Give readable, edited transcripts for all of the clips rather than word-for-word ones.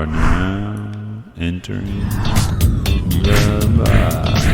are now entering the box.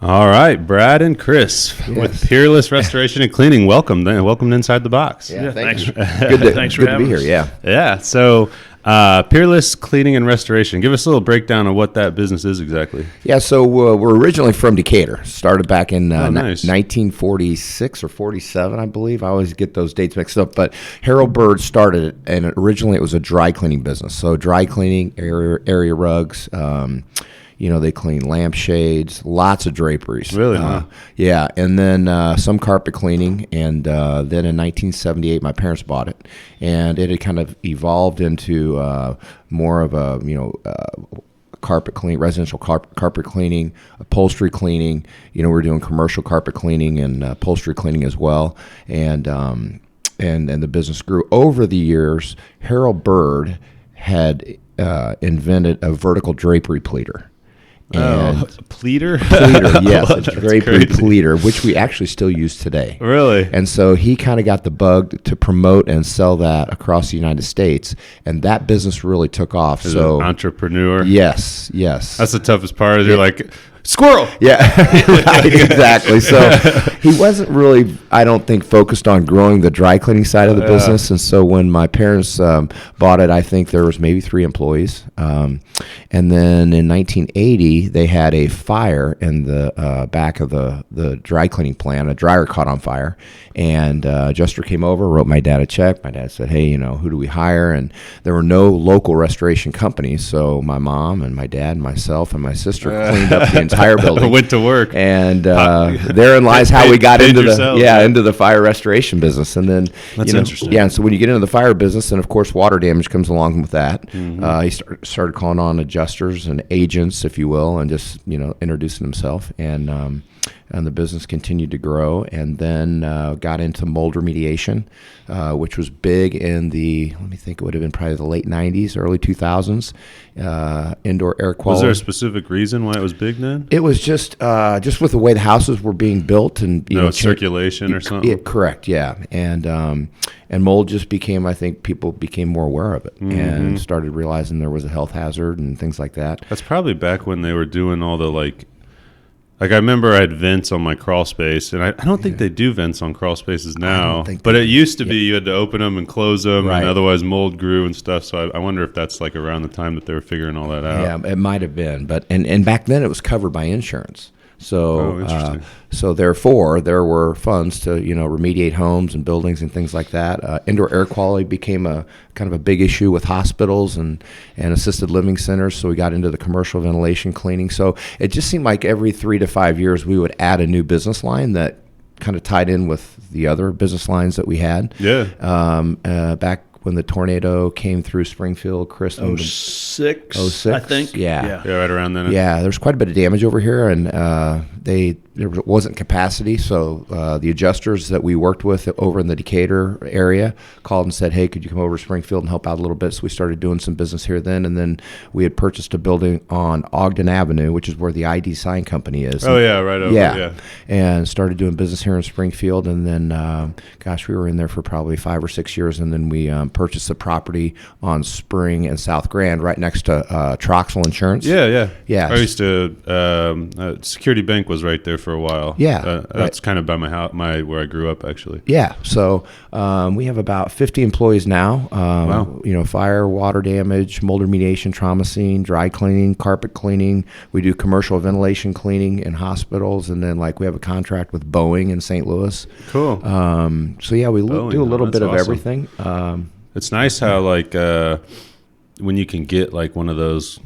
All right, Brad and Chris with Peerless Restoration and Cleaning. Welcome Inside the Box. Yeah, thanks. Thanks for having us. Be here. Yeah. So, Peerless Cleaning and Restoration. Give us a little breakdown of what that business is exactly. Yeah, so we're originally from Decatur. Started back in Nice. 1946 or 47, I believe. I always get those dates mixed up. But Harold Bird started it, and originally it was a dry cleaning business. So dry cleaning, area rugs. They clean lampshades, lots of draperies. Really? Huh? Yeah, and then some carpet cleaning, and then in 1978, my parents bought it, and it had kind of evolved into more of a carpet cleaning, residential carpet cleaning, upholstery cleaning. We're doing commercial carpet cleaning and upholstery cleaning as well, and the business grew over the years. Harold Bird had invented a vertical drapery pleater. Pleater? Pleater, yes. Oh, It's drapery pleater, which we actually still use today. Really? And so he kind of got the bug to promote and sell that across the United States, and that business really took off. As an entrepreneur? Yes. That's the toughest part. You're like, squirrel! Yeah, right, exactly. So he wasn't really, I don't think, focused on growing the dry cleaning side of the business. And so when my parents bought it, I think there was maybe 3 employees. And then in 1980, they had a fire in the back of the dry cleaning plant. A dryer caught on fire. And adjuster came over, wrote my dad a check. My dad said, hey, who do we hire? And there were no local restoration companies. So my mom and my dad and myself and my sister cleaned up the entire building. Went to work. And therein lies how we got into the fire restoration business. And then that's interesting. Yeah, and so when you get into the fire business, and of course water damage comes along with that. Mm-hmm. He started calling on adjusters and agents, if you will, and just introducing himself. And the business continued to grow, and then got into mold remediation, which was big in it would have been probably the late 90s, early 2000s, indoor air quality. Was there a specific reason why it was big then? It was just with the way the houses were being built and circulation or something? Correct, yeah. And mold just became, I think people became more aware of it and started realizing there was a health hazard and things like that. That's probably back when they were doing all the like I remember I had vents on my crawl space, and I don't think they do vents on crawl spaces now. But it used to be you had to open them and close them, and otherwise mold grew and stuff. So I wonder if that's like around the time that they were figuring all that out. Yeah, it might have been. But and back then it was covered by insurance. So, so therefore, there were funds to remediate homes and buildings and things like that. Indoor air quality became a kind of a big issue with hospitals and assisted living centers. So we got into the commercial ventilation cleaning. So it just seemed like every 3 to 5 years we would add a new business line that kind of tied in with the other business lines that we had. Yeah. Back when the tornado came through Springfield, Chris. 06, I think. Yeah, right around then. Yeah, there's quite a bit of damage over here, and there wasn't capacity, so the adjusters that we worked with over in the Decatur area called and said, hey, could you come over to Springfield and help out a little bit? So we started doing some business here then, and then we had purchased a building on Ogden Avenue, which is where the ID Sign Company is. Oh, yeah, right over, yeah. And started doing business here in Springfield, and then, we were in there for probably 5 or 6 years, and then we purchased a property on Spring and South Grand right next to Troxel Insurance. Yeah. Yeah. I used to, Security Bank was right there for a while. Yeah. That's kind of by my house, where I grew up, actually. Yeah. So we have about 50 employees now. Wow. Fire, water damage, mold remediation, trauma scene, dry cleaning, carpet cleaning. We do commercial ventilation cleaning in hospitals. And then we have a contract with Boeing in St. Louis. Cool. So yeah, we do a little bit of everything. It's nice how when you can get one of those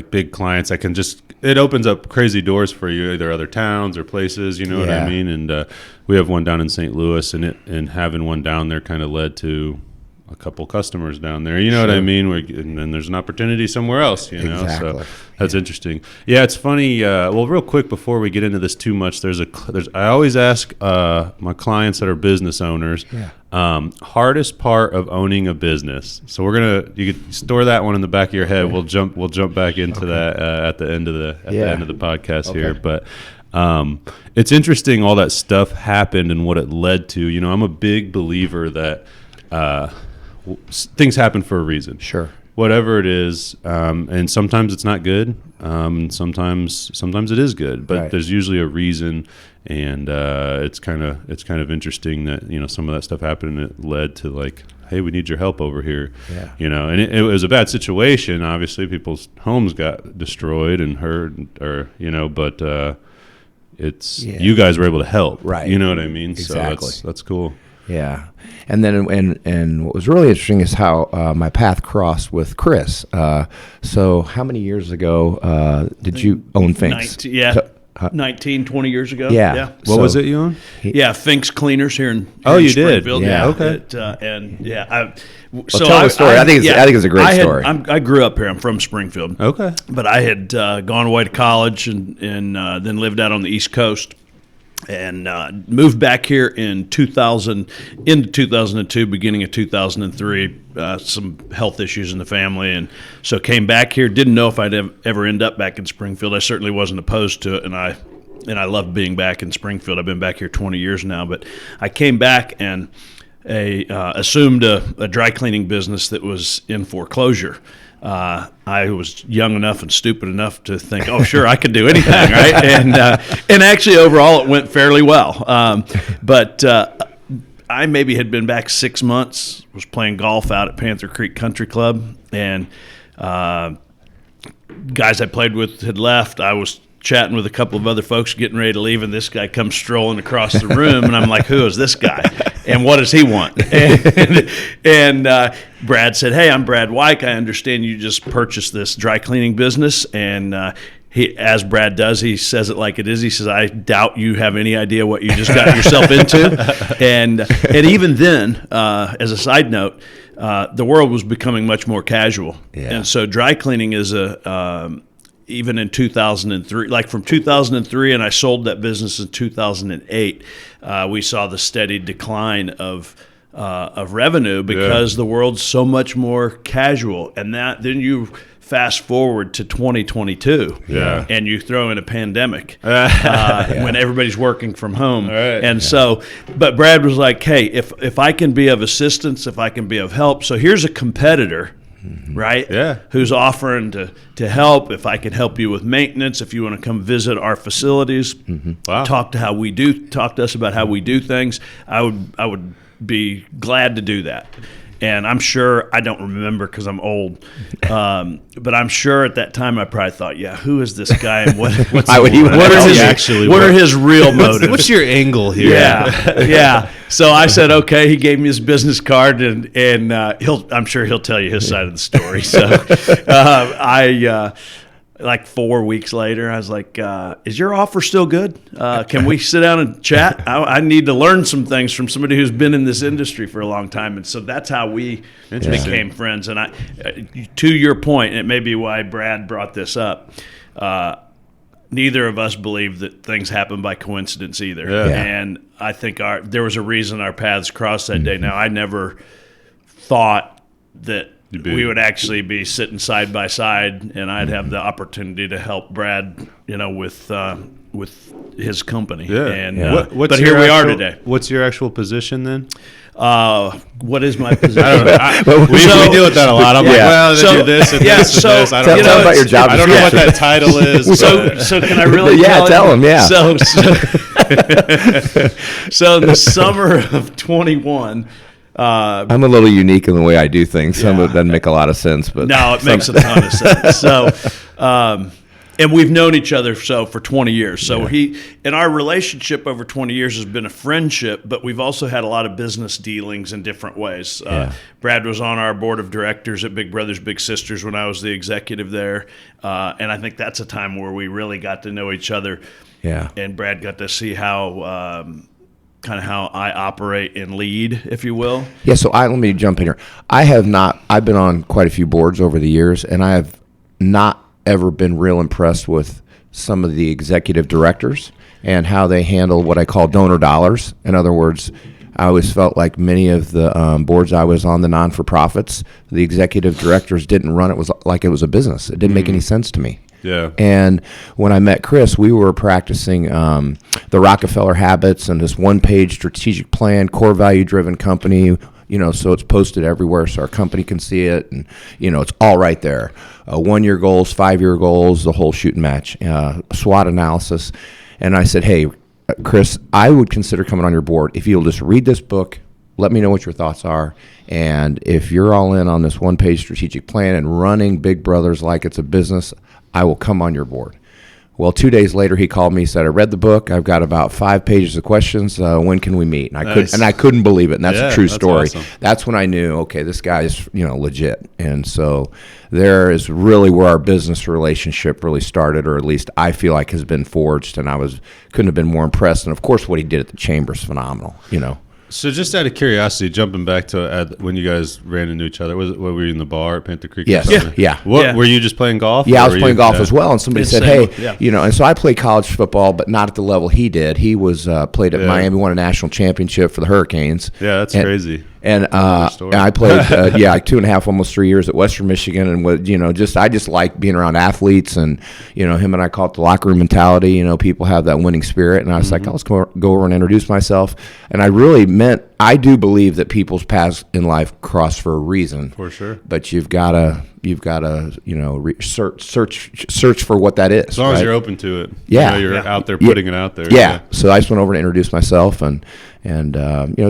big clients that can it opens up crazy doors for you, either other towns or places, what I mean? And we have one down in St. Louis, and having one down there kind of led to a couple customers down there, what I mean? And then there's an opportunity somewhere else, Exactly. So that's interesting. Yeah, it's funny. Real quick before we get into this too much, I always ask my clients that are business owners, hardest part of owning a business. So you could store that one in the back of your head. We'll jump back into that at the end of the end of the podcast here. But It's interesting all that stuff happened and what it led to. You know, I'm a big believer that things happen for a reason. Sure. Whatever it is, and sometimes it's not good. Sometimes it is good, but right. There's usually a reason, and it's kind of interesting that, you know, some of that stuff happened and it led to like, hey, we need your help over here. Yeah. You know, and it was a bad situation. Obviously, people's homes got destroyed and hurt, or you know, but it's you guys were able to help. Right. You know what I mean? Exactly. So that's cool. Yeah, and then and what was really interesting is how my path crossed with Chris. So how many years ago did you own Finks? 19, 20 years ago. Yeah. What was it you owned? Finks Cleaners here in you did? Springfield. Yeah. Okay. Tell the story. I think it's a great story. I grew up here. I'm from Springfield. Okay. But I had gone away to college and then lived out on the East Coast. And moved back here in 2000, into 2002, beginning of 2003. Some health issues in the family, and so came back here. Didn't know if I'd ever end up back in Springfield. I certainly wasn't opposed to it, and I loved being back in Springfield. I've been back here 20 years now, but I came back and assumed a dry cleaning business that was in foreclosure. I was young enough and stupid enough to think, oh, sure, I could do anything, right? And actually, overall, it went fairly well. But I maybe had been back 6 months, was playing golf out at Panther Creek Country Club, and guys I played with had left. I was chatting with a couple of other folks getting ready to leave, and this guy comes strolling across the room, and I'm like, who is this guy? And what does he want? And Brad said, hey, I'm Brad Wike. I understand you just purchased this dry cleaning business. And he, as Brad does, he says it like it is. He says, I doubt you have any idea what you just got yourself into. And even then, as a side note, the world was becoming much more casual. Yeah. And so dry cleaning is even in 2003, like from 2003, and I sold that business in 2008, we saw the steady decline of revenue because the world's so much more casual. And then you fast forward to 2022, and you throw in a pandemic when everybody's working from home. Right. And so, but Brad was like, hey, if I can be of assistance, if I can be of help, so here's a competitor, right? Yeah. Who's offering to help. If I can help you with maintenance, if you want to come visit our facilities, Wow. talk to us about how we do things, I would be glad to do that. And I'm sure, I don't remember because I'm old, but I'm sure at that time I probably thought, yeah, who is this guy and what are his real motives? What's your angle here? Yeah. So I said, okay. He gave me his business card, and I'm sure he'll tell you his side of the story. So like 4 weeks later, I was like, is your offer still good? Can we sit down and chat? I need to learn some things from somebody who's been in this industry for a long time. And so that's how we became friends. And to your point, and it may be why Brad brought this up, neither of us believe that things happen by coincidence either. Yeah. And I think there was a reason our paths crossed that day. Now, I never thought that we would actually be sitting side by side, and I'd have the opportunity to help Brad, with his company. Yeah. And but here we are today. What's your actual position then? What is my position? I don't know. We deal with that a lot. I'm like, well, they do this and this and this. I don't know about your job. I don't know what that title is. So can I really? Tell him. Yeah. So in the summer of 21. I'm a little unique in the way I do things. Some of it doesn't make a lot of sense, but no, it makes a ton of sense. So, and we've known each other for 20 years. So and our relationship over 20 years has been a friendship, but we've also had a lot of business dealings in different ways. Brad was on our board of directors at Big Brothers Big Sisters when I was the executive there, and I think that's a time where we really got to know each other. Yeah, and Brad got to see how. Kind of how I operate and lead, if you will. Yeah, so let me jump in here. I've been on quite a few boards over the years, and I have not ever been real impressed with some of the executive directors and how they handle what I call donor dollars. In other words, I always felt like many of the boards I was on, the non-for-profits, the executive directors didn't run it like it was a business. It didn't make any sense to me. Yeah. And when I met Chris, we were practicing the Rockefeller habits and this one-page strategic plan, core value-driven company. So it's posted everywhere so our company can see it, and it's all right there. 1-year goals, 5-year goals, the whole shoot and match, SWOT analysis. And I said, hey, Chris, I would consider coming on your board if you'll just read this book. Let me know what your thoughts are. And if you're all in on this one-page strategic plan and running Big Brothers like it's a business, I will come on your board. Well, 2 days later, he called me, said, I read the book. I've got about 5 pages of questions. When can we meet? And I couldn't believe it. And that's a true story. Awesome. That's when I knew, okay, this guy is, legit. And so there is really where our business relationship really started, or at least I feel like has been forged. And couldn't have been more impressed. And of course, what he did at the chamber is phenomenal, So just out of curiosity, jumping back to when you guys ran into each other, were you in the bar at Panther Creek? Yes. Or something? Yeah. Were you just playing golf? Yeah, I was playing golf as well, and somebody said, same. hey, and so I played college football, but not at the level he did. He was played at Miami, won a national championship for the Hurricanes. Yeah, that's crazy. And I played, 2.5, almost 3 years at Western Michigan, and I just like being around athletes, and him and I call it the locker room mentality. People have that winning spirit, and I was like, let's go over and introduce myself. And I do believe that people's paths in life cross for a reason. For sure. But you've got to search for what that is. As long as you're open to it. Yeah. You're out there putting it out there. Yeah. So I just went over and introduced myself, and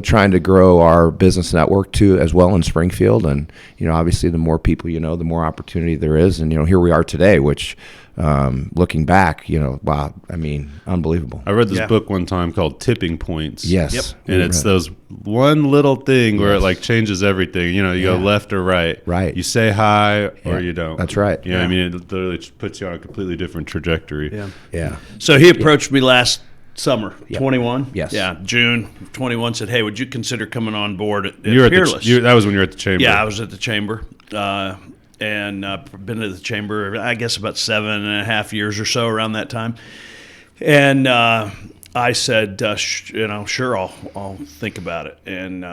trying to grow our business network too as well in Springfield. And obviously the more people the more opportunity there is. And here we are today, which looking back, wow, unbelievable. I read this book one time called Tipping Points. Yes. Yep. And it's those one little thing where it changes everything. You go left or right. Right. You say hi or you don't. That's right. It literally puts you on a completely different trajectory. Yeah. Yeah. So he approached me last summer, 21. Yes. Yeah, June 21, said, hey, would you consider coming on board at Peerless? That was when you were at the chamber. Yeah, I was at the chamber. And been to the chamber, I guess, about 7.5 years or so around that time. And I said, sure, I'll think about it. And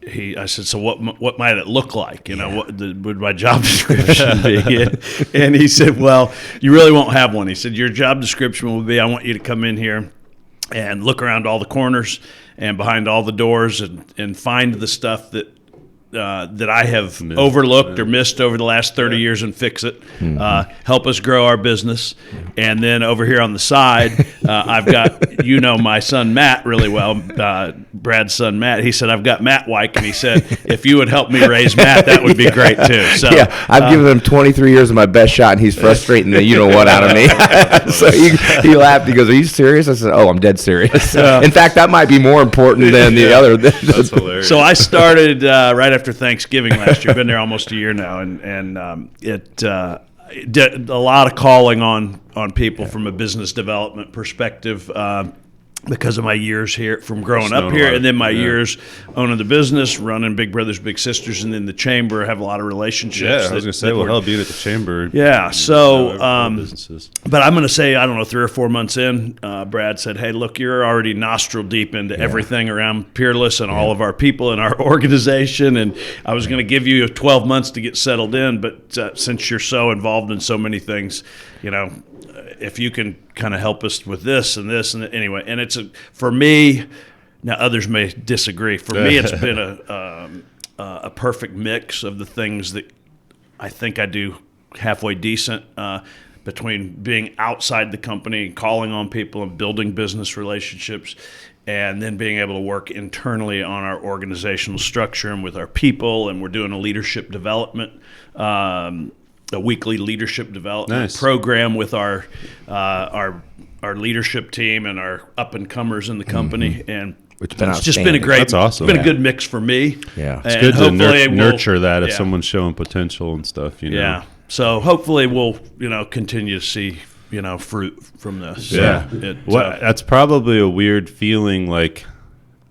I said, so what might it look like? What would my job description be? And he said, well, you really won't have one. He said, your job description will be, I want you to come in here and look around all the corners and behind all the doors and find the stuff that I have overlooked or missed over the last 30 years and fix it. Help us grow our business. And then over here on the side, I've got, my son Matt really well, Brad's son Matt. He said, I've got Matt Wike. And he said, if you would help me raise Matt, that would be great too. So I've given him 23 years of my best shot, and he's frustrating the you-know-what out of me. So he laughed. He goes, are you serious? I said, oh, I'm dead serious. In fact, that might be more important than the other. That's hilarious. So I started right after Thanksgiving last year. Been there almost a year now, and it did a lot of calling on people from a business development perspective. Because of my years here, from growing up here, and then my years owning the business, running Big Brothers Big Sisters, and then the chamber, I have a lot of relationships. Yeah, I was going to say, hell, being at the chamber. Yeah, so, businesses. But I'm going to say, I don't know, 3 or 4 months in, Brad said, hey, look, you're already nostril deep into everything around Peerless and all of our people and our organization, and I was going to give you 12 months to get settled in, but since you're so involved in so many things, if you can kind of help us with this and anyway, and it's for me. Now others may disagree. For me, it's been a perfect mix of the things that I think I do halfway decent between being outside the company, calling on people, and building business relationships, and then being able to work internally on our organizational structure and with our people. And we're doing a leadership development. A weekly leadership development program with our leadership team and our up and comers in the company, and it's just been a great. That's awesome. It's been a good mix for me. Yeah, it's good to nurture that if someone's showing potential and stuff. Yeah, so hopefully we'll continue to see fruit from this. Yeah, that's probably a weird feeling, like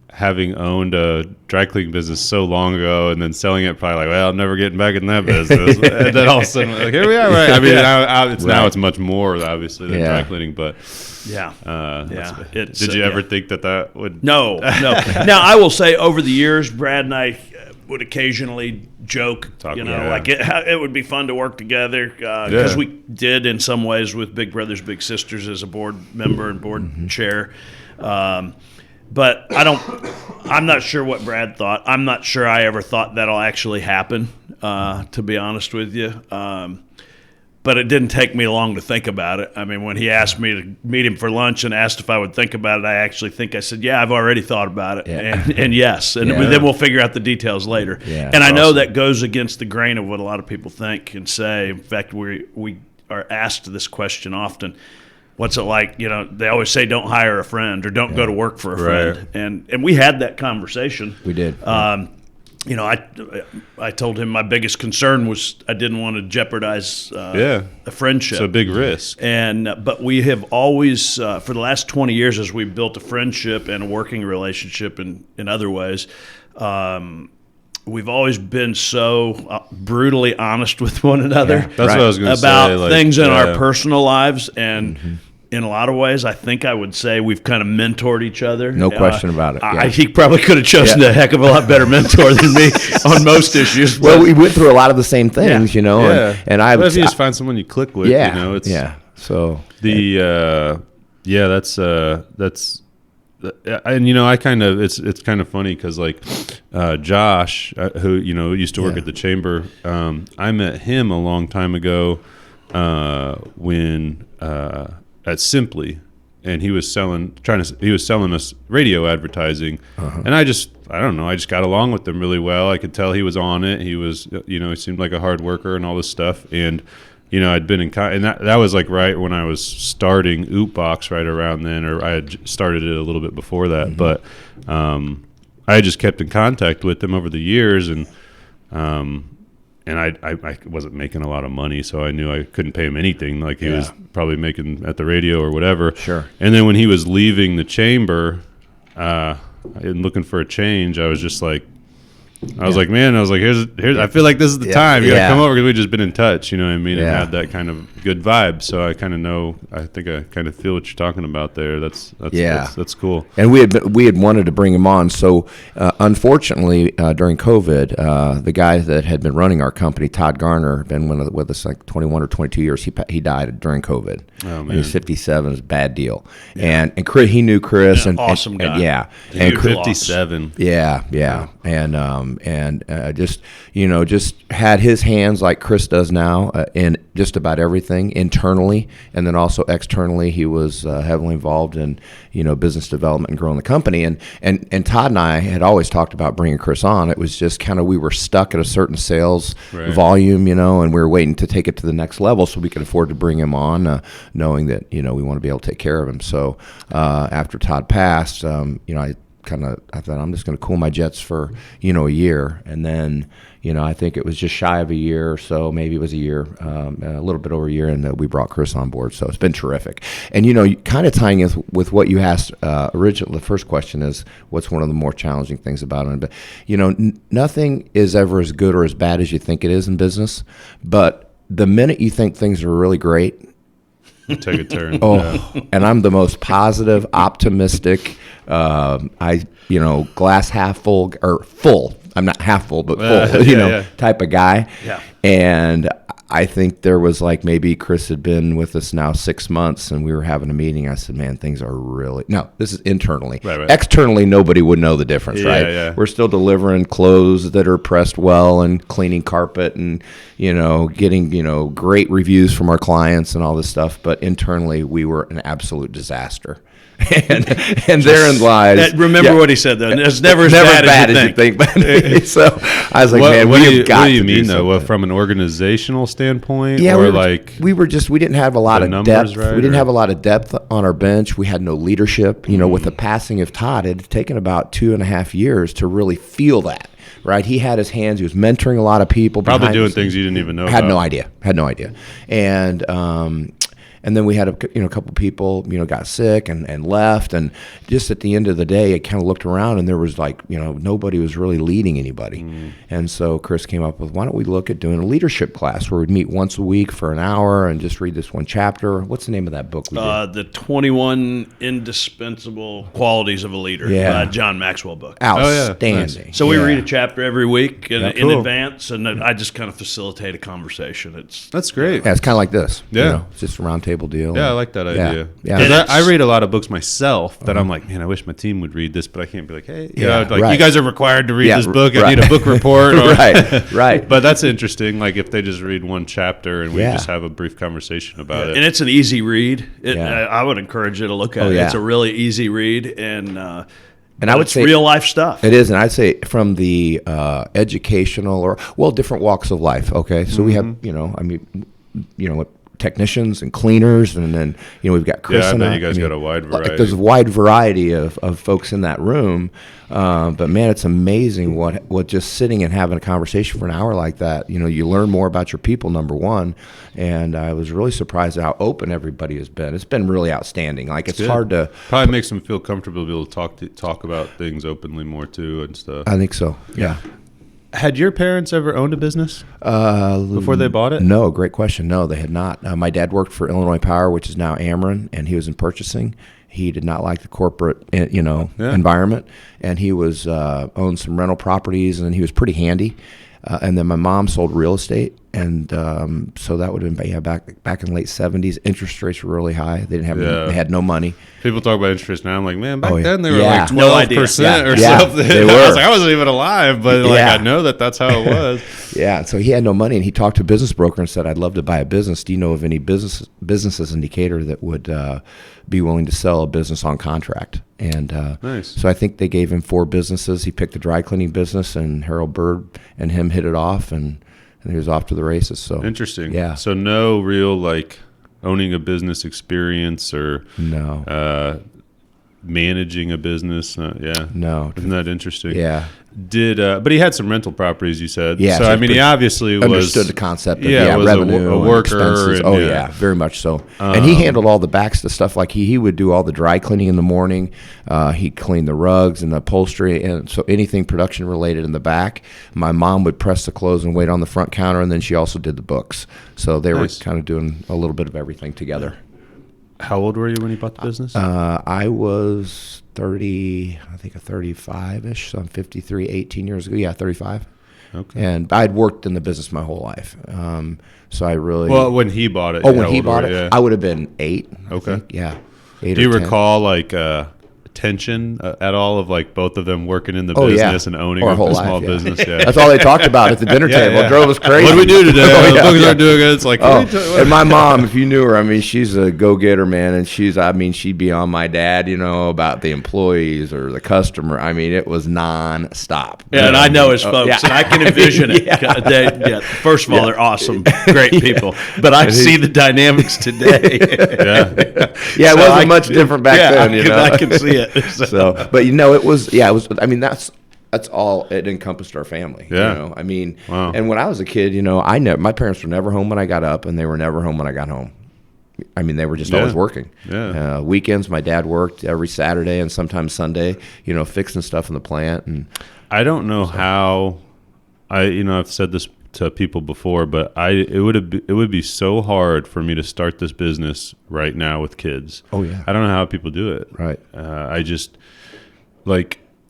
having owned a dry cleaning business so long ago and then selling it, probably like, well, I'm never getting back in that business. And then all of a sudden, like, here we are, right? I mean, now it's much more, obviously, than dry cleaning, but did you ever think that would? No. Now, I will say over the years, Brad and I, would occasionally joke, Yeah. like it would be fun to work together because we did in some ways with Big Brothers Big Sisters as a board member and board chair. But I'm not sure what Brad thought. I'm not sure I ever thought that'll actually happen, to be honest with you. But it didn't take me long to think about it. I mean, when he asked me to meet him for lunch and asked if I would think about it, I said, yeah, I've already thought about it. Yeah. And yes. And then we'll figure out the details later. Yeah, and I know that goes against the grain of what a lot of people think and say. In fact, we are asked this question often. What's it like? They always say don't hire a friend or don't go to work for a friend. And we had that conversation. We did. I told him my biggest concern was I didn't want to jeopardize a friendship. It's a big risk. But we have always, for the last 20 years, as we've built a friendship and a working relationship in other ways, we've always been so brutally honest with one another. That's what I was going to say. About things in our personal lives. And in a lot of ways, I think I would say we've kind of mentored each other. No question about it. He probably could have chosen a heck of a lot better mentor than me on most issues. Well, we went through a lot of the same things, And but if you just find someone you click with, So that's and I kind of it's kind of funny because like Josh, who used to work at the chamber, I met him a long time ago when at Simply, and he was selling us radio advertising, and I don't know, I just got along with him really well. I could tell he was on it. He was he seemed like a hard worker and all this stuff, and I'd been and that was like right when I was starting Oopbox right around then, or I had started it a little bit before that, but I just kept in contact with him over the years, and I wasn't making a lot of money, so I knew I couldn't pay him anything like he was probably making at the radio or whatever. Sure. And then when he was leaving the chamber and looking for a change, I was just like, here's I feel like this is the time. You got to come over because we've just been in touch, you know what I mean? And had that kind of good vibe. So I kind of know, I think I kind of feel what you're talking about there. That's cool. And we had wanted to bring him on. So unfortunately, during COVID, the guy that had been running our company, Todd Garner, had been with us like 21 or 22 years. He died during COVID. Oh, man. He was 57. It was a bad deal. And Chris, he knew Chris. And awesome guy. And 57. And just had his hands like Chris does now in just about everything internally, and then also externally. He was heavily involved in business development and growing the company. And Todd and I had always talked about bringing Chris on. It was just kind of we were stuck at a certain sales volume, and we were waiting to take it to the next level so we could afford to bring him on, knowing that we want to be able to take care of him. So after Todd passed, I thought I'm just going to cool my jets for a year, and then I think it was just shy of a year or so, maybe it was a year, a little bit over a year, and we brought Chris on board. So it's been terrific. And kind of tying in with what you asked originally, the first question is what's one of the more challenging things about it. But nothing is ever as good or as bad as you think it is in business. But the minute you think things are really great, take a turn. And I'm the most positive, optimistic. Glass half full or full. I'm not half full, but full. Type of guy. Yeah. And I think there was like maybe Chris had been with us now 6 months, and we were having a meeting. I said, "Man, things are really this is internally. Right. Externally, nobody would know the difference, right? Yeah. We're still delivering clothes that are pressed well and cleaning carpet and getting great reviews from our clients and all this stuff. But internally, we were an absolute disaster." and therein lies. Remember what he said though. It's never as bad as you think. So I was like, "Man, what we have got to do you do mean something." though? Well, from an organizational standpoint, yeah, or we didn't have a lot of numbers, depth. right, we didn't have a lot of depth on our bench. We had no leadership. With the passing of Todd, it had taken about 2.5 years to really feel that. Right, he had his hands. He was mentoring a lot of people. Probably doing things you didn't even know. Had no idea. And And then we had a couple people, got sick and left. And just at the end of the day, I kind of looked around and there was nobody was really leading anybody. And so Chris came up with, why don't we look at doing a leadership class where we'd meet once a week for an hour and just read this one chapter. What's the name of that book we did? The 21 Indispensable Qualities of a Leader by John Maxwell book. Outstanding. Nice. So we read a chapter every week in advance, and then I just kind of facilitate a conversation. That's great. Yeah, it's kind of like this. Yeah. It's just a round table deal. Yeah, I like that idea. Yeah. 'Cause I read a lot of books myself that I'm like, man, I wish my team would read this, but I can't be like, hey, you guys are required to read this book. I need a book report. Or, right. But that's interesting. Like if they just read one chapter and we just have a brief conversation about it. And it's an easy read. I would encourage you to look at it. It's a really easy read, and I would say real life stuff. It is, and I'd say from the educational different walks of life. Okay, so we have technicians and cleaners, and then we've got Chris. Yeah, I bet you guys got a wide variety. There's a wide variety of folks in that room, but man, it's amazing what just sitting and having a conversation for an hour like that. You learn more about your people, number one, and I was really surprised at how open everybody has been. It's been really outstanding. Like it's hard to probably makes them feel comfortable to be able to talk about things openly more too and stuff. I think so. Yeah. Had your parents ever owned a business before they bought it? No, great question. No, they had not. My dad worked for Illinois Power, which is now Ameren, and he was in purchasing. He did not like the corporate, environment, and he was owned some rental properties, and he was pretty handy. And then my mom sold real estate, and so that would have been back in the late 70s. Interest rates were really high. They didn't have they had no money. People talk about interest rates now. I'm like, man, back then they were like 12% No or something. They were. I was like, I wasn't even alive, but I know that's how it was. Yeah, and so he had no money, and he talked to a business broker and said, I'd love to buy a business. Do you know of any businesses in Decatur that would be willing to sell a business on contract? And nice. So I think they gave him 4 businesses. He picked the dry cleaning business, and Harold Bird and him hit it off, and he was off to the races. So interesting. Yeah. So no real owning a business experience or managing a business. No. Isn't that interesting? Yeah. But he had some rental properties, you said. Yeah. So I mean, he obviously understood the concept of was revenue, a worker. Expenses. And, very much so. And he handled all the backs, the stuff like he would do all the dry cleaning in the morning. He'd clean the rugs and the upholstery, and so anything production related in the back. My mom would press the clothes and wait on the front counter, and then she also did the books. So they were kind of doing a little bit of everything together. How old were you when you bought the business? I was 30, I think 35-ish, so I'm 53, 18 years ago. Yeah, 35. Okay. And I'd worked in the business my whole life. So I really... Well, when he bought it. when he bought it, I would have been 8. Okay. Yeah. 8 Do you or 10. recall, tension at all of both of them working in the business and owning a small business? Yeah. That's all they talked about at the dinner table. It drove us crazy. What do we do today? The books aren't doing it. It's like, and my mom, if you knew her, I mean, she's a go-getter, man, and she'd be on my dad, about the employees or the customer. I mean, it was non-stop. Yeah, and I know his folks, and I can envision it. First of all, they're awesome, great people, but I see the dynamics today. It wasn't much different back then. I can see it. So, but it was. I mean, that's all it encompassed our family. Yeah. I mean, wow. And when I was a kid, my parents were never home when I got up, and they were never home when I got home. I mean, they were just always working. Yeah. Weekends, my dad worked every Saturday and sometimes Sunday. Fixing stuff in the plant. And I don't know how. I've said this to people before, but it would be so hard for me to start this business right now with kids. Oh yeah. I don't know how people do it. Right. I just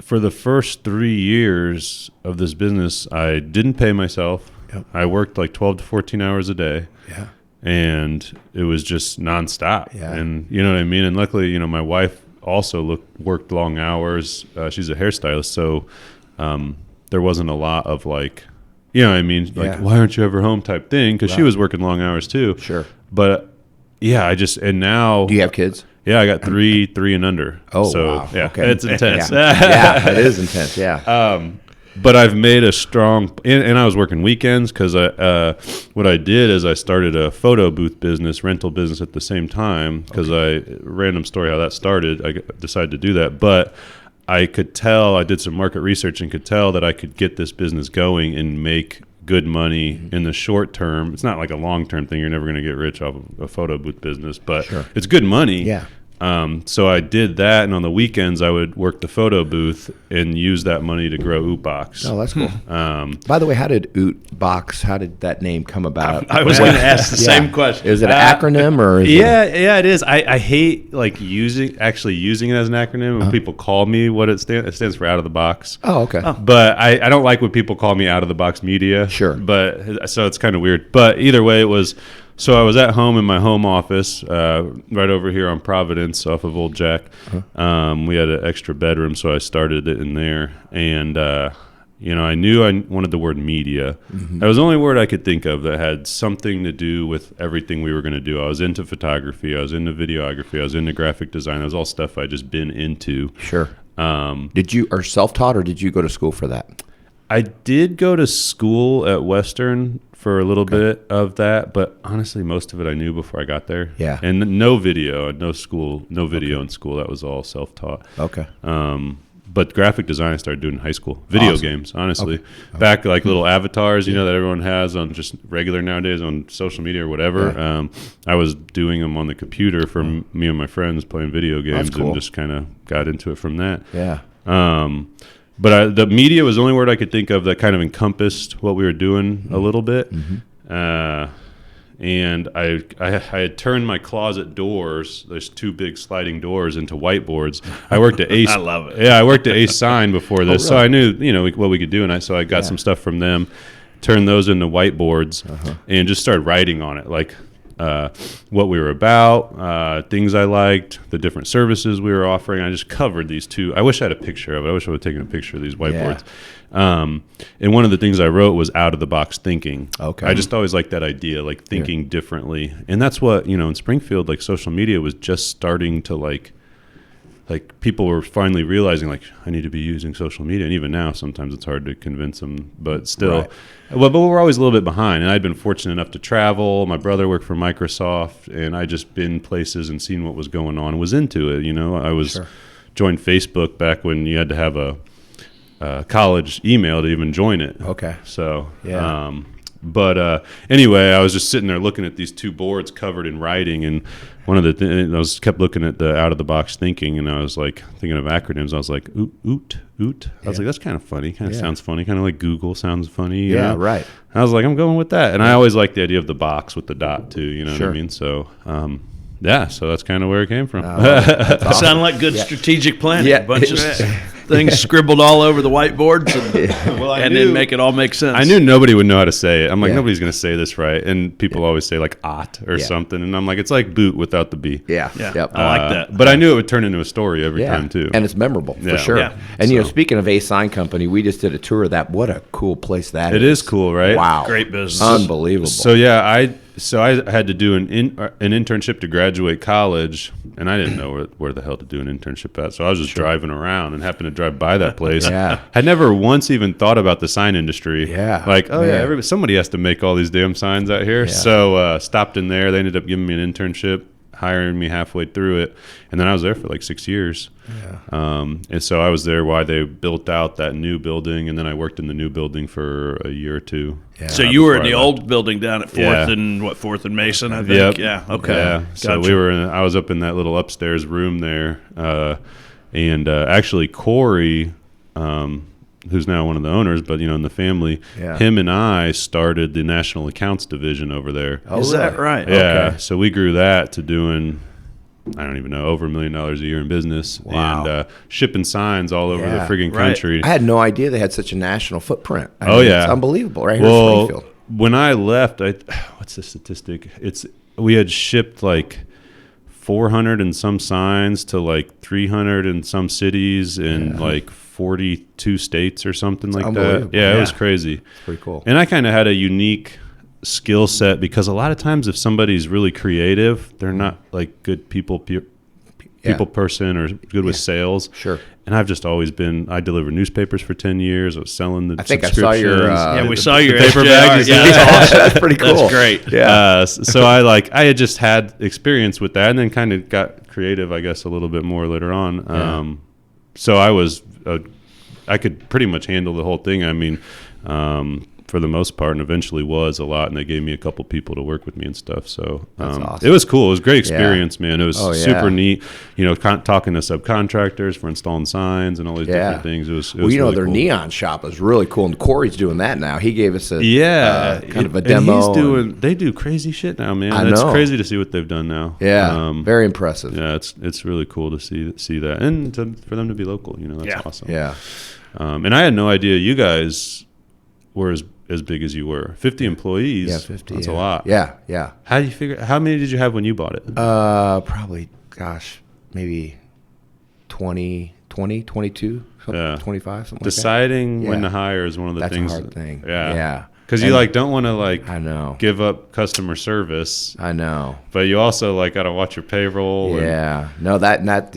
for the first 3 years of this business, I didn't pay myself. Yep. I worked 12 to 14 hours a day. Yeah. And it was just nonstop. Yeah. And you know what I mean? And luckily, my wife also worked long hours. She's a hairstylist. So there wasn't a lot of you know what I mean? Why aren't you ever home type thing? Because she was working long hours too. Sure. But yeah, and now. Do you have kids? Yeah, I got three and under. Oh, so, wow. Yeah, Okay. it's intense. Yeah, it is intense. Yeah. But I've made a strong, and I was working weekends because what I did is I started a photo booth business, rental business at the same time because random story how that started. I decided to do that, but I could tell, I did some market research and could tell that I could get this business going and make good money in the short term. It's not like a long term thing. You're never going to get rich off of a photo booth business, but it's good money. Yeah. So I did that, and on the weekends I would work the photo booth and use that money to grow Ootbox. Oh, that's cool. By the way, how did Ootbox? How did that name come about? I was going to ask the same question. Is it an acronym or? Yeah, it is. I hate like using it as an acronym. When people call me what it stands for, out of the box. Oh, okay. But I don't like when people call me out of the box media. Sure. But so it's kind of weird. But either way, it was. So I was at home in my home office, right over here on Providence, off of Old Jack. We had an extra bedroom, so I started it in there. And I knew I wanted the word media. That was the only word I could think of that had something to do with everything we were going to do. I was into photography. I was into videography. I was into graphic design. That was all stuff I just been into. Sure. Did you are self-taught, or did you go to school for that? I did go to school at Western for a little bit of that, but honestly, most of it I knew before I got there. Yeah. And no video, no video in school. That was all self-taught. Okay. But graphic design I started doing in high school. Video games, honestly. Okay. Back like little avatars, that everyone has on just regular nowadays on social media or whatever. Yeah. I was doing them on the computer for me and my friends playing video games. That's cool. And just kind of got into it from that. Yeah. But the media was the only word I could think of that kind of encompassed what we were doing a little bit. And I had turned my closet doors, there's two big sliding doors, into whiteboards. I worked at Ace. I love it. Yeah, I worked at Ace Sign before this, really? so I knew what we could do, and so I got some stuff from them, turned those into whiteboards, and just started writing on it, like what we were about, things I liked, the different services we were offering. I just covered these two. I wish I had a picture of it. I wish I would have taken a picture of these whiteboards. And one of the things I wrote was out of the box thinking. Okay. I just always liked that idea, like thinking differently. And that's what, in Springfield, like social media was just starting to like people were finally realizing like I need to be using social media. And even now, sometimes it's hard to convince them, but still. Right. Well, but we're always a little bit behind, and I'd been fortunate enough to travel. My brother worked for Microsoft, and I just been places and seen what was going on and was into it. I was joined Facebook back when you had to have a college email to even join it. Okay. So, yeah. But anyway, I was just sitting there looking at these two boards covered in writing, and one of the kept looking at the out of the box thinking, and I was like thinking of acronyms. I was like, oot. I was like, that's kind of funny. Kind of sounds funny. Kind of like Google sounds funny. You know? Right. And I was like, I'm going with that, and I always liked the idea of the box with the dot too. You know what I mean? So. So that's kind of where it came from. Awesome. Sounded like good strategic planning. Yeah. A bunch of things scribbled all over the whiteboards, and then make it all make sense. I knew nobody would know how to say it. I'm like, nobody's going to say this right. And people always say like "ot" or something, and I'm like, it's like boot without the B. Yeah. Yep. I like that. But I knew it would turn into a story every time too. And it's memorable for sure. Yeah. And speaking of Ace Sign Company, we just did a tour of that. What a cool place that is. It is cool, right? Wow. Great business. Unbelievable. So I had to do an internship to graduate college, and I didn't know where the hell to do an internship at. So I was just driving around and happened to drive by that place. Had never once even thought about the sign industry. Yeah. Like, somebody has to make all these damn signs out here. Yeah. So stopped in there. They ended up giving me an internship, hiring me halfway through it, and then I was there for like 6 years. And so I was there while they built out that new building, and then I worked in the new building for a year or two. So you were in the old building down at 4th and Mason, I think. Yep. Yeah. Okay. Yeah. Gotcha. So I was up in that little upstairs room there, and actually Corey, who's now one of the owners, but in the family, him and I started the national accounts division over there. Oh, is that right? Yeah. Okay. So we grew that to doing, I don't even know, over $1 million a year in business. Wow. And shipping signs all over the friggin' country. I had no idea they had such a national footprint. It's unbelievable, right here in Springfield. When I left, what's the statistic? We had shipped like 400 and some signs to like 300 and some cities in like 42 states or something like that. Yeah, it was crazy. It's pretty cool. And I kind of had a unique skill set because a lot of times if somebody's really creative, they're not like good people person or good with sales. Sure. And I've just always been, I delivered newspapers for 10 years. I was selling the subscriptions. I saw your... we saw your paper bag. Yeah, that's awesome. That's pretty cool. That's great. Yeah. So I had just had experience with that and then kind of got creative, I guess, a little bit more later on. So I could pretty much handle the whole thing. I mean, for the most part, and eventually was a lot. And they gave me a couple people to work with me and stuff. So awesome. it was cool. It was a great experience, man. It was super yeah. neat. You know, talking to subcontractors for installing signs and all these different things. It was you know, really their cool. neon shop is really cool, and Corey's doing that now. He gave us a kind of a And demo. they do crazy shit now, man. I It's know. crazy to see what they've done now. Yeah, very impressive. Yeah, it's really cool to see that, and for them to be local. You know, that's awesome. Yeah. And I had no idea you guys were as big as you were. 50 employees. Yeah, 50. That's a lot. Yeah, yeah. How many did you have when you bought it? Probably, gosh, maybe 20, 22, Yeah. 25, something Deciding like that. when Yeah. to hire is one of the That's things. a hard thing. Yeah. Yeah. Because you don't want to I know. give up customer service, I know. but you also got to watch your payroll. Yeah, no, and that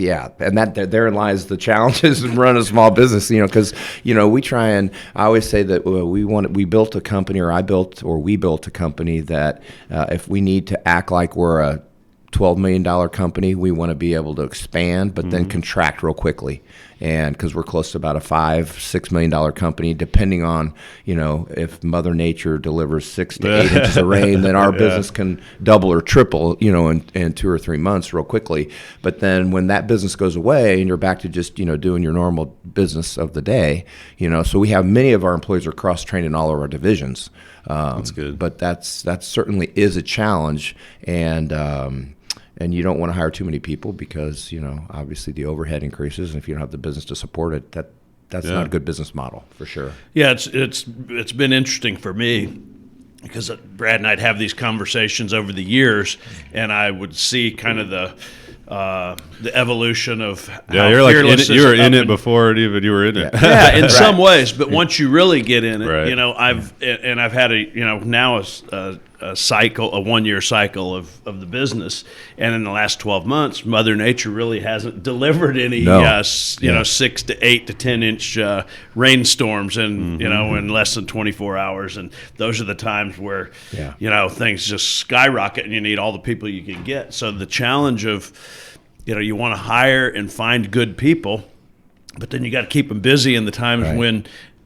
therein lies the challenges in running a small business. You know, because we try and I always say that we built a company, or we built a company that if we need to act like we're a $12 million company, we want to be able to expand, but then contract real quickly. And because we're close to about a $5-6 million company, depending on, if Mother Nature delivers 6 to 8 inches of rain, then our business can double or triple, in 2 or 3 months real quickly. But then when that business goes away and you're back to just, doing your normal business of the day, so we have many of our employees are cross-trained in all of our divisions. That's good. But that certainly is a challenge. And you don't want to hire too many people because, obviously the overhead increases. And if you don't have the business to support it, that's not a good business model for sure. Yeah, it's been interesting for me because Brad and I'd have these conversations over the years, and I would see kind of the evolution of how you're Peerless you were is in up it and- before even you were in it. Yeah, in some ways, but once you really get in it, Right. I've had now a cycle, a 1-year cycle of the business, and in the last 12 months, Mother Nature really hasn't delivered any, 6 to 8 to 10 inch rainstorms, and in less than 24 hours, and those are the times where things just skyrocket, and you need all the people you can get. So the challenge of you want to hire and find good people, but then you got to keep them busy in the times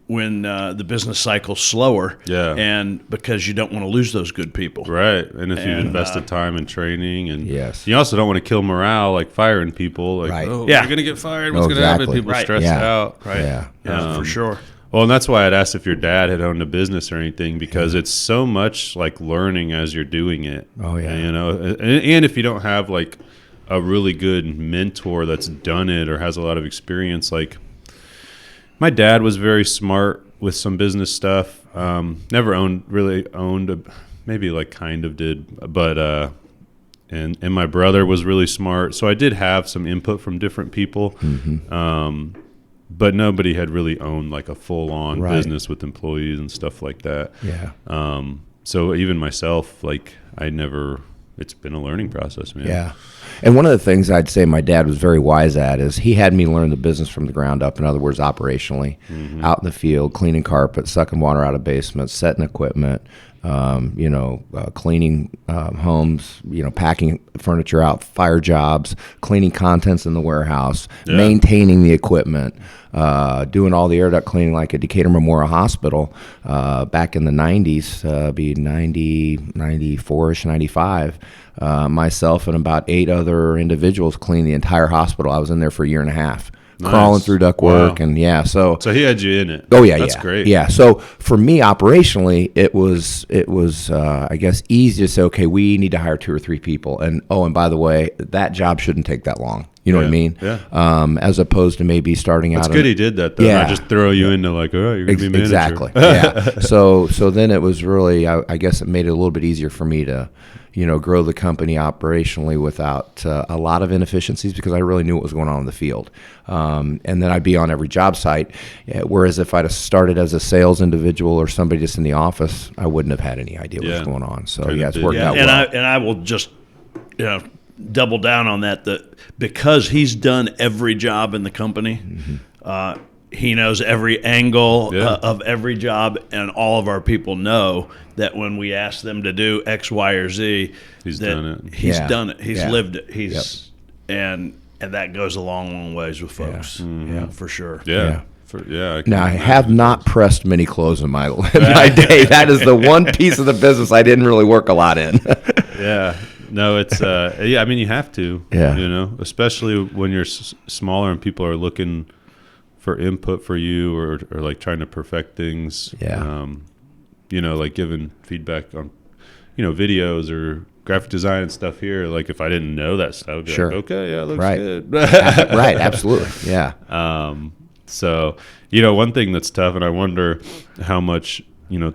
when the business cycle's slower, and because you don't want to lose those good people. Right, and if you've invested time in training, and Yes. you also don't want to kill morale, like firing people. Like, Right. oh, Yeah. you're going to get fired. What's Oh, going to happen? exactly. People Right. stressed out. Yeah. Yeah, for sure. Well, and that's why I'd asked if your dad had owned a business or anything, because it's so much like learning as you're doing it. Oh, yeah. And if you don't have like a really good mentor that's done it or has a lot of experience, like my dad was very smart with some business stuff. Never owned, maybe like kind of did, but and my brother was really smart, so I did have some input from different people. But nobody had really owned like a full-on business with employees and stuff like that. Yeah. So even myself, like it's been a learning process, man. Yeah. And one of the things I'd say my dad was very wise at is he had me learn the business from the ground up. In other words, operationally, out in the field, cleaning carpet, sucking water out of basements, setting equipment, cleaning homes, packing furniture out, fire jobs, cleaning contents in the warehouse, maintaining the equipment, doing all the air duct cleaning like at Decatur Memorial Hospital back in the 90s, be 90, 94-ish, 95. Myself and about 8 other individuals cleaned the entire hospital. I was in there for a year and a half. Nice. Crawling through duct work. Wow. And so he had you in it. Oh yeah, that's great. Yeah, so for me operationally, it was I guess easy to say, okay, we need to hire 2 or 3 people, and by the way, that job shouldn't take that long. You know what I mean? Yeah. As opposed to maybe starting out. It's good he did that though. Not just throw you into like, oh, you're gonna be manager. Exactly. Yeah. So then it was really, I guess it made it a little bit easier for me to, grow the company operationally without a lot of inefficiencies, because I really knew what was going on in the field. And then I'd be on every job site. Whereas if I'd have started as a sales individual or somebody just in the office, I wouldn't have had any idea what was going on. So it's worked out well. And I will just, double down on that because he's done every job in the company. He knows every angle of every job, and all of our people know that when we ask them to do X, Y, or Z, he's done it. He's done it. He's lived it. And that goes a long, long ways with folks. Yeah. For sure. Yeah. Now, I have not pressed many clothes in my day. That is the one piece of the business I didn't really work a lot in. Yeah. No, it's I mean, you have to. Yeah. You know, especially when you're smaller and people are looking for input for you or like trying to perfect things. Yeah. You know, like giving feedback on, you know, videos or graphic design and stuff here. Like if I didn't know that stuff, I'd be Sure. like, okay, yeah, it looks Right. good. Right. Absolutely. Yeah. So, you know, one thing that's tough, and I wonder how much, you know,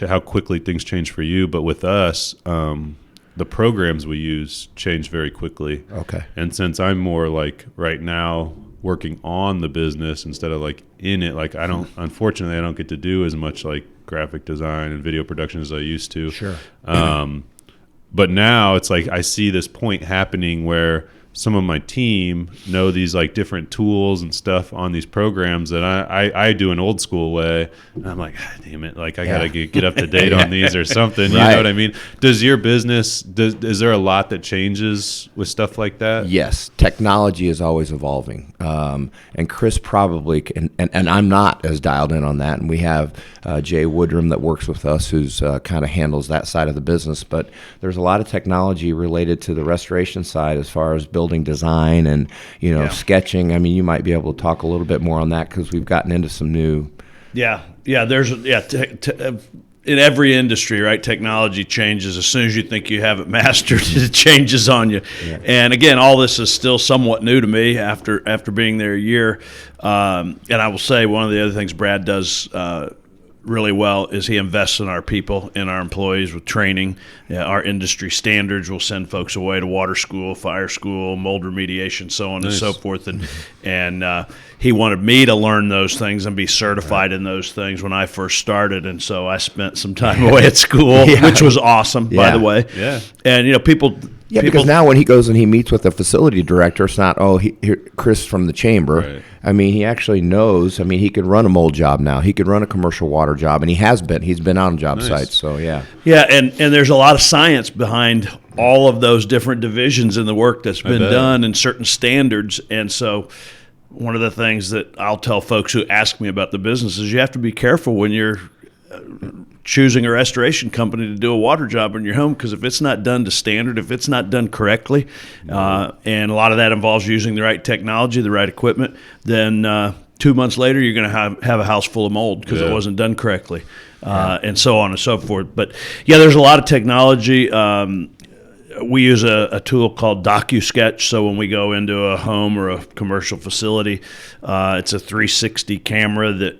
how quickly things change for you. But with us, the programs we use change very quickly. Okay. And since I'm more like right now working on the business instead of like in it, like unfortunately, I don't get to do as much like graphic design and video production as I used to. Sure. But now it's like I see this point happening where some of my team know these like different tools and stuff on these programs that I do an old school way. And I'm like, God damn it. Like I got to get up to date on these or something. You know what I mean? Does your business, is there a lot that changes with stuff like that? Yes. Technology is always evolving. And Chris probably can, and I'm not as dialed in on that. And we have Jay Woodrum that works with us who's kind of handles that side of the business. But there's a lot of technology related to the restoration side as far as building design and, you know, sketching. I mean, you might be able to talk a little bit more on that because we've gotten into some new. There's in every industry, right? Technology changes as soon as you think you have it mastered. It changes on you. Yeah. And again, all this is still somewhat new to me after being there a year. And I will say one of the other things Brad does really well is he invests in our people, in our employees with training. Our industry standards will send folks away to water school, fire school, mold remediation, so on and so forth. And he wanted me to learn those things and be certified in those things when I first started. And so I spent some time away at school, which was awesome, by the way. Yeah. And, you know, people... Yeah, because now when he goes and he meets with the facility director, it's not, Chris from the chamber. Right. I mean, he actually knows. I mean, he could run a mold job now. He could run a commercial water job, and he has been. He's been on job sites, so yeah. Yeah, and there's a lot of science behind all of those different divisions in the work that's been done and certain standards. And so one of the things that I'll tell folks who ask me about the business is you have to be careful when you're choosing a restoration company to do a water job in your home, because if it's not done to standard, if it's not done correctly, and a lot of that involves using the right technology, the right equipment, then 2 months later you're going to have a house full of mold because it wasn't done correctly, and so on and so forth. But yeah, there's a lot of technology. We use a tool called DocuSketch. So when we go into a home or a commercial facility, it's a 360 camera that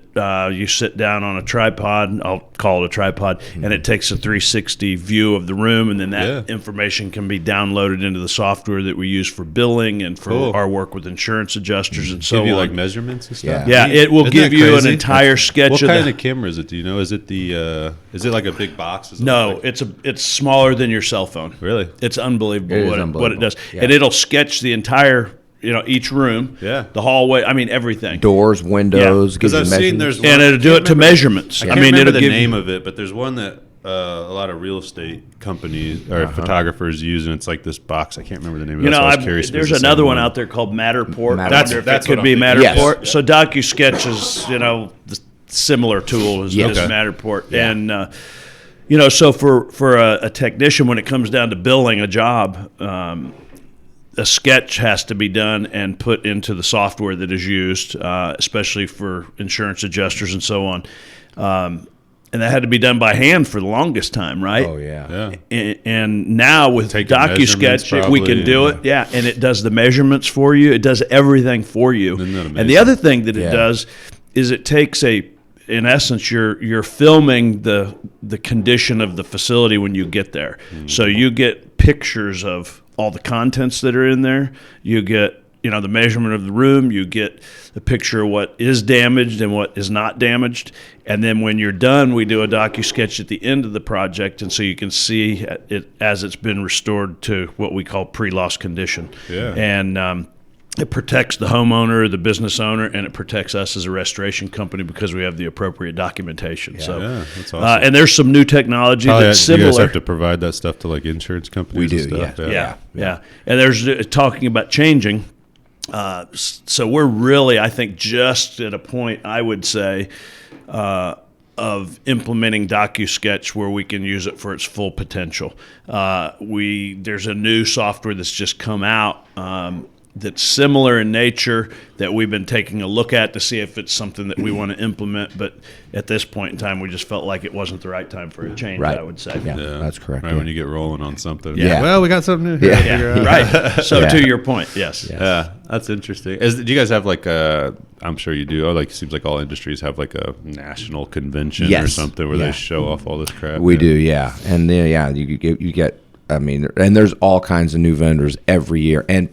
you sit down on a tripod. I'll call it a tripod, and it takes a 360 view of the room, and then that information can be downloaded into the software that we use for billing and for our work with insurance adjusters and so on. Give you like measurements and stuff? Yeah, it will give you an entire sketch. What kind of camera is it? Do you know? Is it is it like a big box? No, it's smaller than your cell phone. Really? It's unbelievable what it does. Yeah. And it'll sketch the entire, each room, the hallway, I mean, everything. Doors, windows, because I've seen there's one, and it'll do it to measurements. I mean, remember the name of it, but there's one that a lot of real estate companies or photographers use, and it's like this box. I can't remember the name of it. So I was curious. There's another one out there called Matterport. That's could be Matterport. Yes. So DocuSketch is, the similar tool as Matterport. Yeah. And, so for a technician, when it comes down to billing a job, a sketch has to be done and put into the software that is used, especially for insurance adjusters and so on. And that had to be done by hand for the longest time, right? Oh, yeah. And now with DocuSketch, we can do it. Yeah, and it does the measurements for you. It does everything for you. And the other thing that it does is it takes in essence, you're filming the condition of the facility when you get there. So you get pictures of all the contents that are in there. You get, the measurement of the room. You get the picture of what is damaged and what is not damaged. And then when you're done, we do a DocuSketch at the end of the project, and so you can see it as it's been restored to what we call pre-loss condition. Yeah. And it protects the homeowner, the business owner, and it protects us as a restoration company because we have the appropriate documentation. That's awesome. And there's some new technology that's similar. You guys have to provide that stuff to like insurance companies. We do, and stuff. Yeah. And there's talking about changing. So we're really, I think, just at a point, I would say, of implementing DocuSketch where we can use it for its full potential. There's a new software that's just come out that's similar in nature that we've been taking a look at to see if it's something that we want to implement. But at this point in time, we just felt like it wasn't the right time for a change, Right. I would say. Yeah, that's correct. Right, when you get rolling on something. Yeah. Well, we got something new here. to figure out. Right. So Yeah. to your point, yes. Yeah, that's interesting. Do you guys have like I'm sure you do. Like, it seems like all industries have like a national convention or Yes. something where Yeah. they show off all this crap. We do, yeah. And you get. I mean, and there's all kinds of new vendors every year, and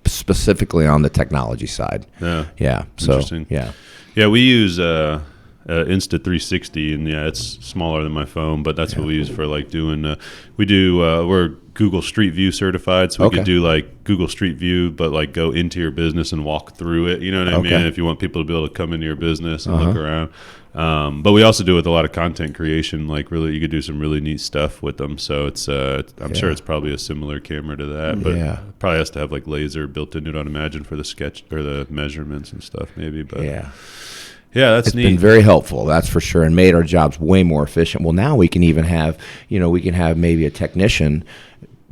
specifically on the technology side. Yeah. Yeah. So Interesting. yeah. Yeah, we use Insta360, and yeah, it's smaller than my phone, but that's what we use for like doing. We're Google Street View certified, so we could do like Google Street View, but like go into your business and walk through it. You know what I mean? If you want people to be able to come into your business and look around. But we also do it with a lot of content creation. Like, really, you could do some really neat stuff with them. So it's I'm sure it's probably a similar camera to that, but it probably has to have like laser built into it, I'd imagine, for the sketch or the measurements and stuff, maybe. But yeah, that's neat. It's been very helpful, that's for sure, and made our jobs way more efficient. Well, now we can even have, maybe a technician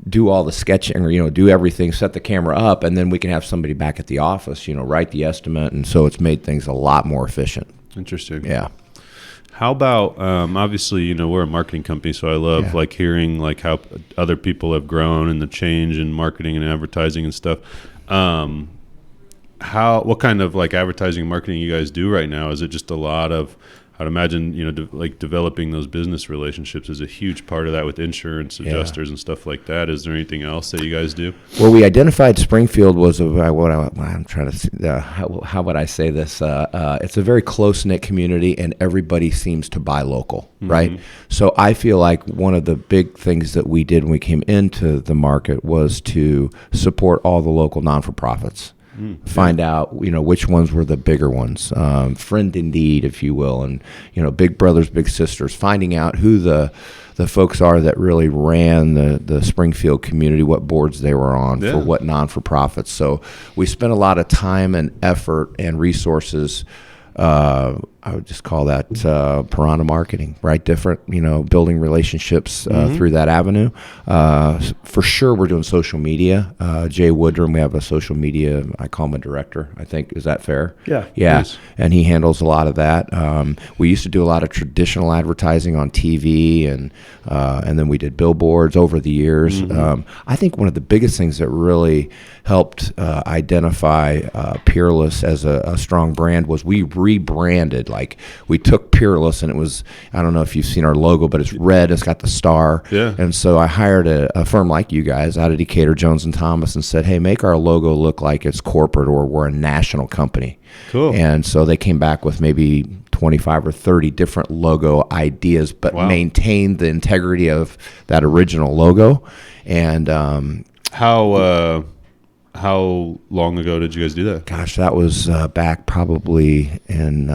do all the sketching, or do everything, set the camera up, and then we can have somebody back at the office, write the estimate, and so it's made things a lot more efficient. Interesting. Yeah. How about obviously, we're a marketing company, so I love like hearing like how other people have grown and the change in marketing and advertising and stuff. What kind of like advertising and marketing you guys do right now? Is it just a lot of, I'd imagine, like developing those business relationships is a huge part of that with insurance adjusters and stuff like that. Is there anything else that you guys do? Well, we identified Springfield was I'm trying to how would I say this? It's a very close-knit community, and everybody seems to buy local, right? So I feel like one of the big things that we did when we came into the market was to support all the local non-for-profits. Find out, which ones were the bigger ones, friend indeed, if you will, and big brothers, big sisters. Finding out who the folks are that really ran the Springfield community, what boards they were on for what non-for-profits. So we spent a lot of time and effort and resources. I would just call that piranha marketing, right? Different, building relationships through that avenue. For sure, we're doing social media. Jay Woodrum, we have a social media, I call him a director, I think. Is that fair? Yeah. Yes. And he handles a lot of that. We used to do a lot of traditional advertising on TV, and then we did billboards over the years. I think one of the biggest things that really helped identify Peerless as a strong brand was we rebranded. Like, we took Peerless, and it was, I don't know if you've seen our logo, but it's red, it's got the star. Yeah. And so I hired a firm like you guys out of Decatur, Jones & Thomas, and said, hey, make our logo look like it's corporate or we're a national company. Cool. And so they came back with maybe 25 or 30 different logo ideas, but maintained the integrity of that original logo. And how long ago did you guys do that? gosh, that was back probably in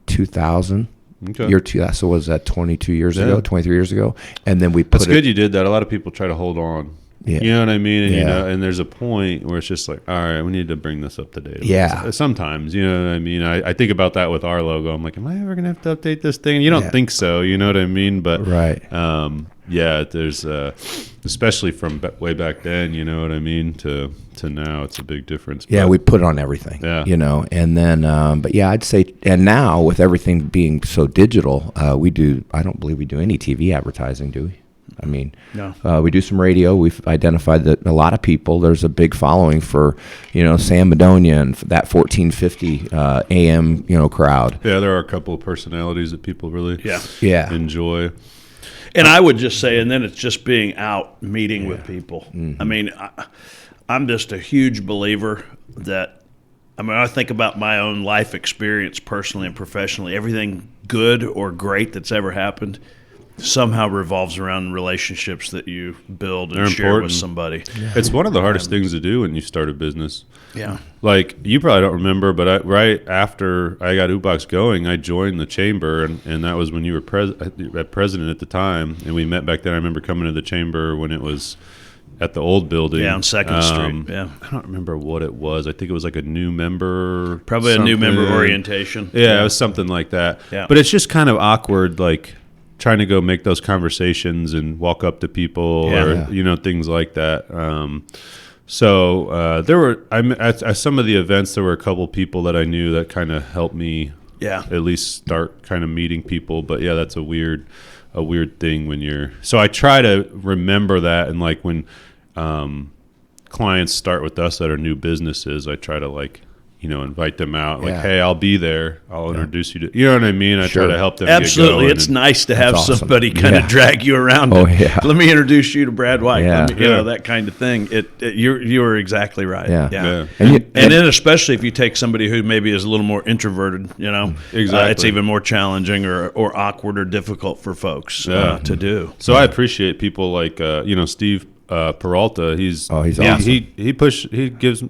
2000. Okay. Year 2000. So was that 22 years ago, 23 years ago? And then we put That's good you did that. A lot of people try to hold on. Yeah. You know what I mean? And, Yeah. and there's a point where it's just like, all right, we need to bring this up to date. Yeah. Sometimes, you know what I mean? I think about that with our logo. I'm like, am I ever going to have to update this thing? And you don't think so, you know what I mean? But Right. there's especially from way back then, you know what I mean, to now, it's a big difference. Yeah, But we put it on everything. Yeah. And then, but yeah, I'd say, and now with everything being so digital, I don't believe we do any TV advertising, do we? I mean, No. we do some radio. We've identified that a lot of people, there's a big following for, Sam Madonia and that 1450 AM, crowd. Yeah, there are a couple of personalities that people really enjoy. And I would just say, and then it's just being out meeting with people. I mean, I'm just a huge believer that, I think about my own life experience personally and professionally. Everything good or great that's ever happened somehow revolves around relationships that you build and They're share important. with somebody. It's one of the hardest things to do when you start a business. Yeah. Like, you probably don't remember, but right after I got Ubox going, I joined the chamber, and that was when you were president at the time, and we met back then. I remember coming to the chamber when it was at the old building. Yeah, on 2nd Street. Yeah. I don't remember what it was. I think it was like a new member. Probably a new member orientation. Yeah, it was something like that. Yeah. But it's just kind of awkward, like trying to go make those conversations and walk up to people or, things like that. So there were, at some of the events, there were a couple people that I knew that kind of helped me at least start kind of meeting people. But yeah, that's a weird thing when you're, so I try to remember that. And like when clients start with us that are new businesses, I try to invite them out. Like, hey, I'll be there. I'll introduce you to, you know what I mean? I try to help them. Absolutely. It's nice to have somebody kind of drag you around. Oh, yeah. Let me introduce you to Brad Wike. Yeah. That kind of thing. You are exactly right. Yeah. And then especially if you take somebody who maybe is a little more introverted, exactly. It's even more challenging or awkward or difficult for folks to do. So I appreciate people like, Steve Peralta, he's awesome. He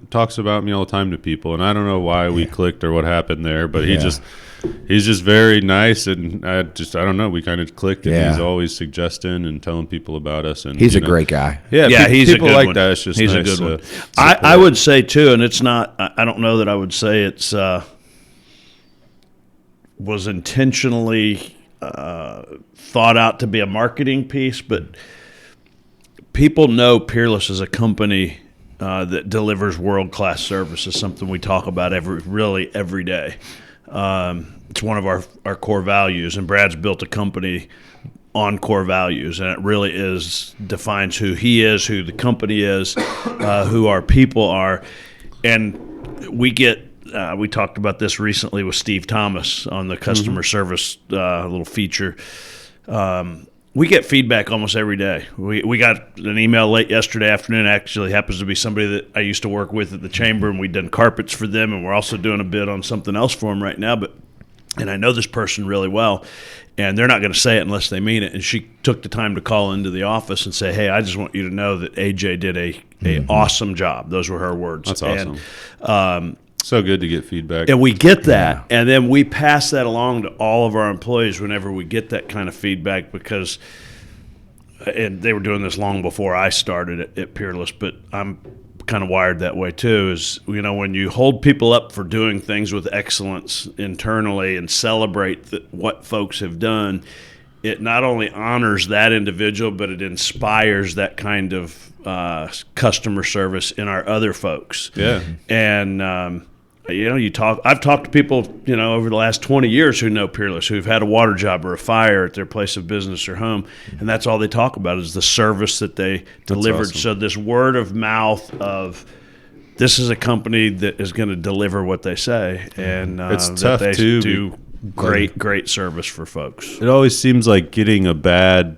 talks about me all the time to people, and I don't know why we clicked or what happened there, but he's just very nice, and I don't know, we kind of clicked, and he's always suggesting and telling people about us, and he's a great guy. He's people a good like one. that. It's just he's nice a good one. I would say too, and it's not. I don't know that I would say it's was intentionally thought out to be a marketing piece, but people know Peerless is a company that delivers world-class service. Is something we talk about every day. It's one of our core values, and Brad's built a company on core values, and it really defines who he is, who the company is, who our people are. And we talked about this recently with Steve Thomas on the customer service little feature. We get feedback almost every day. We got an email late yesterday afternoon. Actually happens to be somebody that I used to work with at the chamber, and we've done carpets for them, and we're also doing a bid on something else for them right now. And I know this person really well, and they're not going to say it unless they mean it. And she took the time to call into the office and say, "Hey, I just want you to know that AJ did a awesome job." Those were her words. That's awesome. And, so good to get feedback. And we get that, and then we pass that along to all of our employees whenever we get that kind of feedback, because, and they were doing this long before I started at Peerless, but I'm kind of wired that way too, is, when you hold people up for doing things with excellence internally and celebrate what folks have done, it not only honors that individual, but it inspires that kind of customer service in our other folks. Yeah. And, I've talked to people, over the last 20 years who know Peerless, who've had a water job or a fire at their place of business or home, and that's all they talk about is the service that they delivered. Awesome. So this word of mouth of this is a company that is going to deliver what they say, and it's that tough they too. do great service for folks. It always seems like getting a bad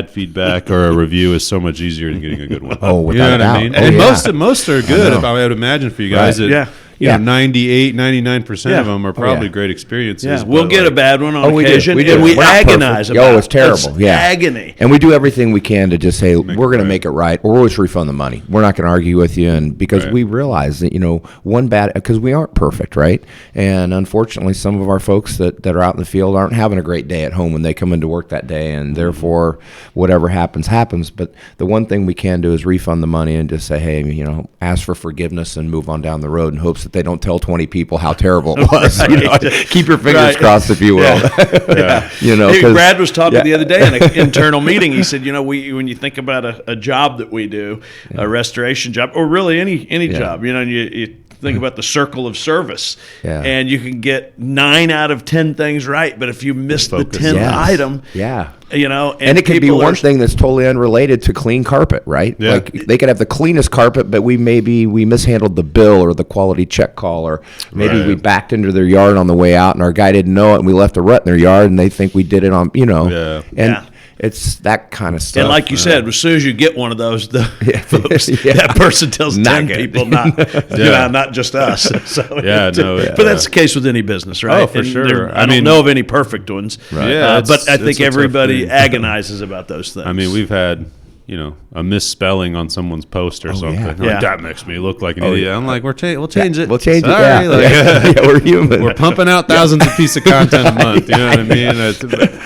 feedback or a review is so much easier than getting a good one. Oh, without you know what doubt. I mean? Oh, And yeah. most are good. I would imagine for you guys. Right. That, 98, 99% of them are probably great experiences. Yeah, we'll get a bad one on we occasion, do. and we We're not agonize perfect. about Oh, it's terrible. It's agony. And we do everything we can to just say, we're going to right. make it right, or we'll just refund the money. We're not going to argue with you, and because Right. we realize that, because we aren't perfect, right? And unfortunately, some of our folks that are out in the field aren't having a great day at home when they come into work that day, and therefore, whatever happens. But the one thing we can do is refund the money and just say, hey, ask for forgiveness and move on down the road in hopes that they don't tell 20 people how terrible it was. Keep your fingers crossed, if you will. Brad was talking the other day in an internal meeting. He said, when you think about a job that we do, a restoration job, or really any job, you think about the circle of service, and you can get 9 out of 10 things right, but if you miss the 10th item, and it could be one thing that's totally unrelated to clean carpet, right? Yeah. Like they could have the cleanest carpet, but we mishandled the bill or the quality check call, or maybe we backed into their yard on the way out and our guy didn't know it and we left a rut in their yard and they think we did it on, it's that kind of stuff. And like you said, as soon as you get one of those, folks, that person tells 10 people, not just us. So but that's the case with any business, right? Oh, for sure. I don't know of any perfect ones, right. Yeah, but I think a everybody agonizes about those things. I mean, we've had a misspelling on someone's post or something. Yeah. Like, that makes me look like an idiot. I'm like, we'll change it. We'll change Sorry, it. We're human. We're pumping out thousands of pieces of content a month. You know what I mean?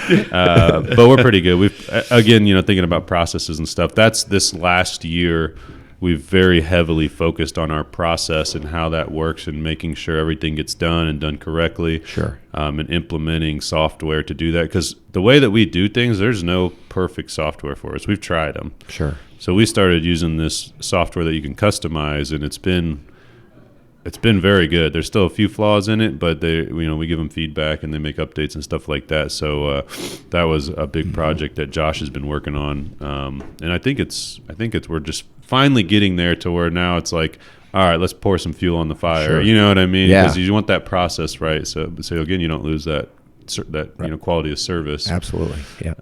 But we're pretty good. We've again, thinking about processes and stuff. That's this last year. We've very heavily focused on our process and how that works and making sure everything gets done and done correctly. Sure. And implementing software to do that. Because the way that we do things, there's no perfect software for us. We've tried them. Sure. So we started using this software that you can customize, and it's been very good. There's still a few flaws in it, but we give them feedback and they make updates and stuff like that. So that was a big project that Josh has been working on, and I think we're just finally getting there to where now it's like, all right, let's pour some fuel on the fire. Sure. You know what I mean? Yeah. Because you want that process right. So again, you don't lose that quality of service. Absolutely. Yeah.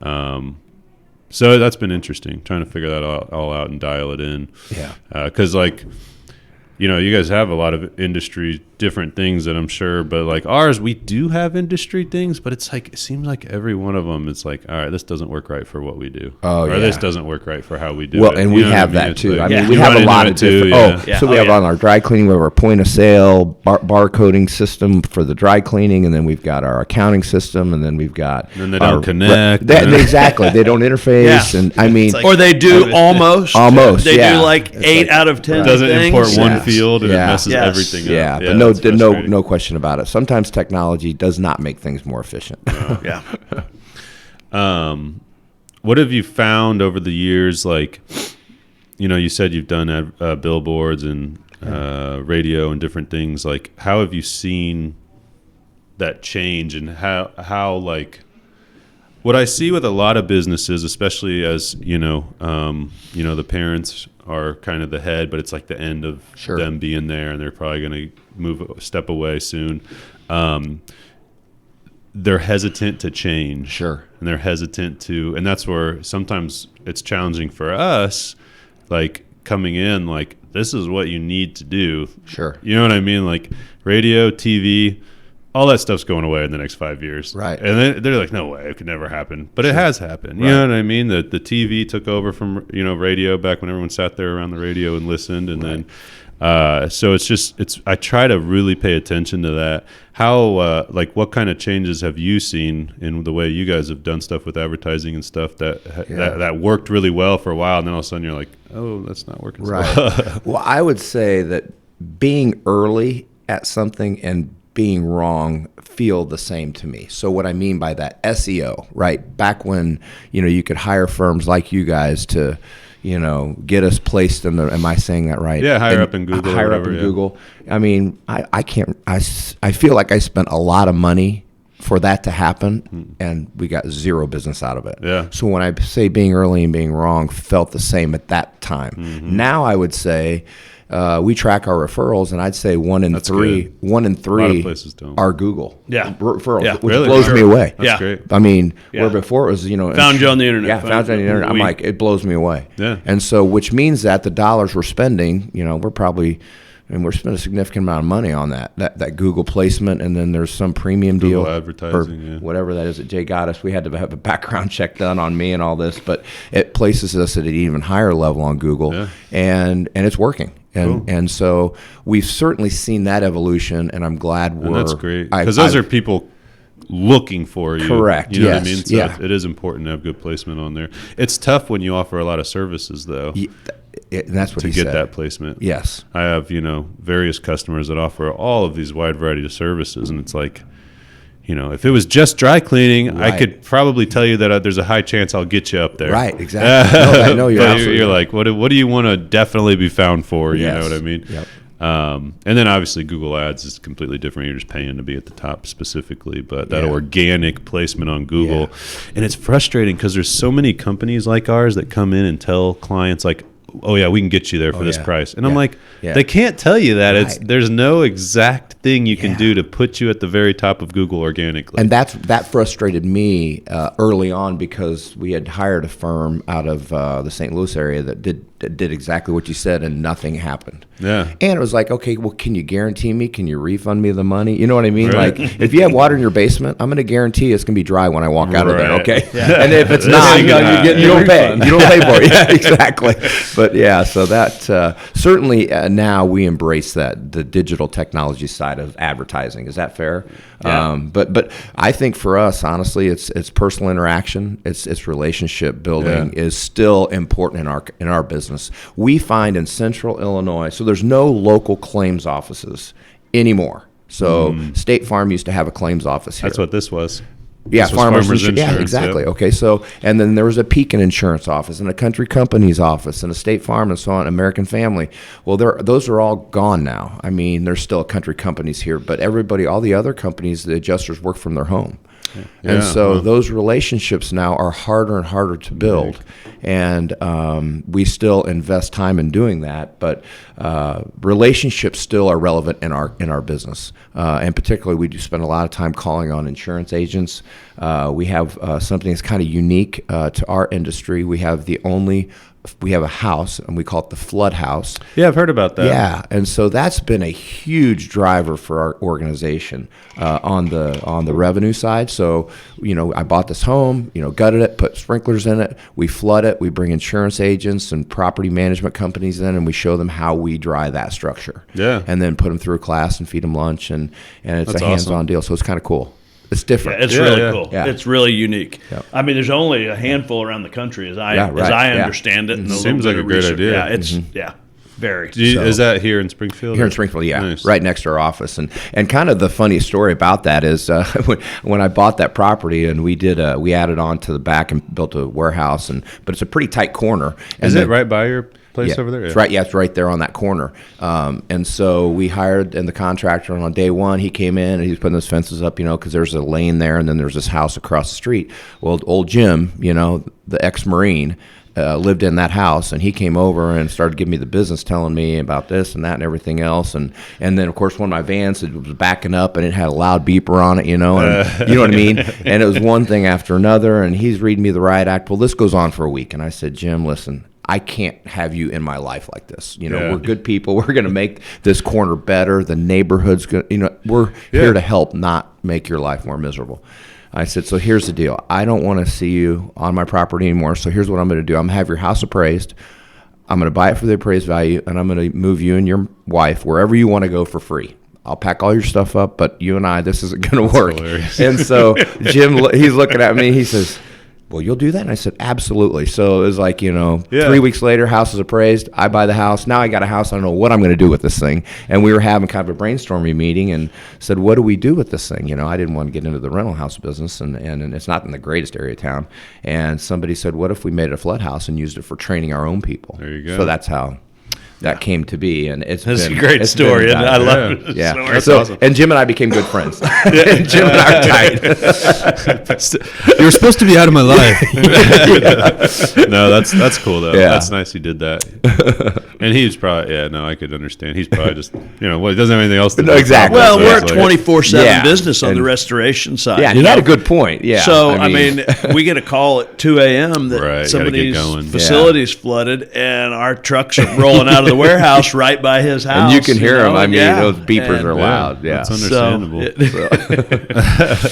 So that's been interesting, trying to figure that all out and dial it in. Yeah. Because you guys have a lot of industry different things that I'm sure, but like ours, we do have industry things, but it's like, it seems like every one of them, it's like, all right, this doesn't work right for what we do. Oh, or this doesn't work right for how we do it. Well, and we have that too. Like, we have a lot of different. Yeah. So we have on our dry cleaning, we have our point of sale barcoding system for the dry cleaning, and then we've got our accounting system, and then we've got. And they don't connect. Exactly. They don't interface. Yeah. And I mean. Or they do almost. Almost. They yeah. do like It's 8 out of 10 It doesn't things. import one field and it Yeah. messes Yes. everything Yeah, up. but no question about it. Sometimes technology does not make things more efficient. Yeah. What have you found over the years? Like, you said you've done billboards and radio and different things. Like, how have you seen that change, and how like what I see with a lot of businesses, especially as the parents are kind of the head, but it's like the end of Sure. them being there, and they're probably going to move a step away soon. They're hesitant to change. Sure. And they're hesitant to, and that's where sometimes it's challenging for us, like coming in, like, this is what you need to do. Sure. You know what I mean? Like radio, TV, all that stuff's going away in the next 5 years. Right. And they're like, no way, it could never happen. But it has happened. You know what I mean? The TV took over from, radio back when everyone sat there around the radio and listened. And then, so I try to really pay attention to that. How, what kind of changes have you seen in the way you guys have done stuff with advertising and stuff that worked really well for a while, and then all of a sudden you're like, oh, that's not working so well. Well, I would say that being early at something and being wrong feel the same to me. So what I mean by that, SEO, right? Back when, you could hire firms like you guys to, get us placed in the, am I saying that right? Yeah, higher up in Google. Higher up in Google. I mean, I feel like I spent a lot of money for that to happen, and we got zero business out of it. Yeah. So when I say being early and being wrong felt the same at that time. Now I would say, we track our referrals, and I'd say one in three A lot of places don't. are Google referrals, Yeah. which Really? blows me away. That's great. I mean, Yeah. where before it was, Found you on the internet. Yeah, found you on the internet. I'm like, it blows me away. Yeah. And so, which means that the dollars we're spending, we're probably, we're spending a significant amount of money on that Google placement, and then there's some premium Google deal, advertising, or whatever that is that Jay got us. We had to have a background check done on me and all this, but it places us at an even higher level on Google, and it's working. And so we've certainly seen that evolution, and I'm glad And that's great, because those are people looking for you. Correct. You know yes. what I mean? So yeah. it is important to have good placement on there. It's tough when you offer a lot of services, though, And that's what to he get said. that placement. Yes. I have, various customers that offer all of these wide variety of services, and it's like, if it was just dry cleaning, Right. I could probably tell you that there's a high chance I'll get you up there. Right. Exactly. No, I know you're But absolutely you're right. like, what do you want to definitely be found for? You know Yes. what I mean? Yep. And then obviously Google Ads is completely different. You're just paying to be at the top specifically, but that Yeah. organic placement on Google, and it's frustrating because there's so many companies like ours that come in and tell clients like, oh yeah, we can get you there for this yeah. price. And I'm Yeah. like, Yeah. they can't tell you that. Right. There's no exact thing you can Yeah. do to put you at the very top of Google organically. And that frustrated me early on, because we had hired a firm out of the St. Louis area that did exactly what you said, and nothing happened. Yeah. And it was like, okay, well, can you guarantee me? Can you refund me the money? You know what I mean? Right. Like, if you have water in your basement, I'm going to guarantee it's going to be dry when I walk out of there. Right. Okay. And if it's not, you don't pay. You don't pay for it. Yeah, exactly. But yeah, so that certainly now we embrace the digital technology side outside of advertising. Is that fair? Yeah. But I think for us, honestly, it's personal interaction, it's relationship building is still important in our business. We find in Central Illinois, so there's no local claims offices anymore. So State Farm used to have a claims office here. That's what this was. Yeah, This was farmers Insurance. Yeah, exactly. Yep. Okay, so and then there was a Pekin Insurance office and a Country Companies office and a State Farm and so on, American Family. Well, those are all gone now. I mean, there's still Country Companies here, but all the other companies, the adjusters work from their home. And so those relationships now are harder and harder to build. And we still invest time in doing that, but relationships still are relevant in our business. And particularly, we do spend a lot of time calling on insurance agents. We have something that's kind of unique to our industry. We have a house, and we call it the flood house. Yeah, I've heard about that. Yeah, and so that's been a huge driver for our organization on the revenue side. So, I bought this home, gutted it, put sprinklers in it, we flood it, we bring insurance agents and property management companies in, and we show them how we dry that structure. Yeah. And then put them through a class and feed them lunch, and it's That's a hands-on awesome. deal. So it's kind of cool. It's different. It's really cool. Yeah. It's really unique. Yeah. I mean, there's only a handful around the country as I understand it. And Seems like a great idea. Yeah, it's very. Is that here in Springfield? Here in Springfield, yeah, Nice. right next to our office. And kind of the funny story about that is when I bought that property and we added on to the back and built a warehouse, but it's a pretty tight corner. Is it right by your place over there? It's right. Yeah, it's right there on that corner. And so we hired the contractor, and on day one he came in and he was putting those fences up, because there's a lane there, and then there's this house across the street. Well, old Jim, the ex-Marine, lived in that house, and he came over and started giving me the business, telling me about this and that and everything else, and then of course one of my vans, it was backing up and it had a loud beeper on it, and you know what I mean, and it was one thing after another, and he's reading me the riot act. Well, this goes on for a week, and I said, Jim, listen, I can't have you in my life like this. We're good people. We're going to make this corner better. The neighborhood's going to, we're here to help, not make your life more miserable. I said, so here's the deal. I don't want to see you on my property anymore. So here's what I'm going to do. I'm going to have your house appraised. I'm going to buy it for the appraised value, and I'm going to move you and your wife wherever you want to go for free. I'll pack all your stuff up, but you and I, this isn't going to work. Hilarious. And so Jim, he's looking at me. He says, well, you'll do that? And I said, absolutely. So it was like, 3 weeks later, house is appraised. I buy the house. Now I got a house. I don't know what I'm going to do with this thing. And we were having kind of a brainstorming meeting and said, what do we do with this thing? I didn't want to get into the rental house business, and it's not in the greatest area of town. And somebody said, what if we made it a flood house and used it for training our own people? There you go. So that's how that came to be, and it's That's been a great story, and I love it. Yeah, Story. That's so awesome. and Jim and I became good friends. And Jim and I are tight. You were supposed to be out of my life. No, that's cool though. Yeah. That's nice he did that. And he's probably I could understand. He's probably just he doesn't have anything else to do. No, exactly. Well, So we're it's a like- 24/7 Yeah. business on the And- restoration side. Yeah, he had a good point. Yeah. So I mean, we get a call at 2 a.m. that Right, gotta get somebody's going. facility's flooded, and our trucks are rolling out of the warehouse right by his house. and you can hear him. I mean, Yeah. those beepers And- are loud. Yeah. That's understandable.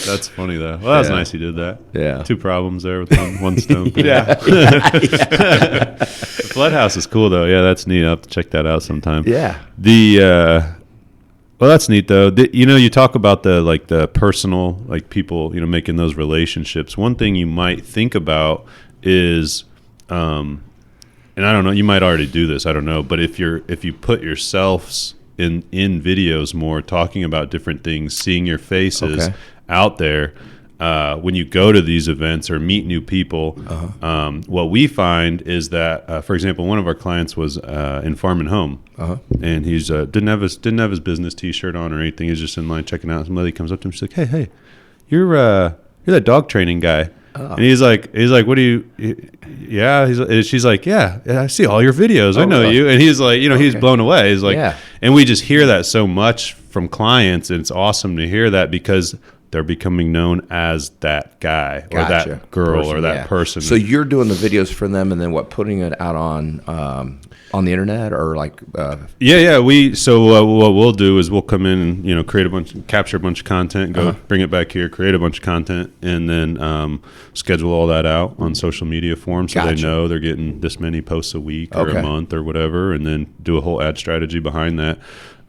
That's funny though. Well, that was Yeah. nice he did that. Yeah. 2 problems there with one stone. Yeah. The flood house is cool though. Yeah, that's neat. I'll have to check that out sometime. Yeah. Well, that's neat though. You talk about the personal, people, making those relationships. One thing you might think about is, and I don't know, you might already do this, I don't know, but if you put yourselves in videos more, talking about different things, seeing your faces out there, when you go to these events or meet new people, what we find is that, for example, one of our clients was in Farm and Home, and he's didn't have his business T-shirt on or anything. He's just in line checking out. Some lady comes up to him, she's like, "Hey, you're that dog training guy." And he's like, "What do you?" Yeah, she's like, "Yeah, I see all your videos. I know really? you." And he's like, he's blown away. He's like, Yeah. and we just hear that so much from clients, and it's awesome to hear that because they're becoming known as that guy or Gotcha. that girl or that yeah. person. So you're doing the videos for them, and then putting it out on the internet or Yeah. So what we'll do is we'll come in and capture a bunch of content, go bring it back here, create a bunch of content, and then schedule all that out on social media forums so they Gotcha. know they're getting this many posts a week or Okay. a month or whatever, and then do a whole ad strategy behind that.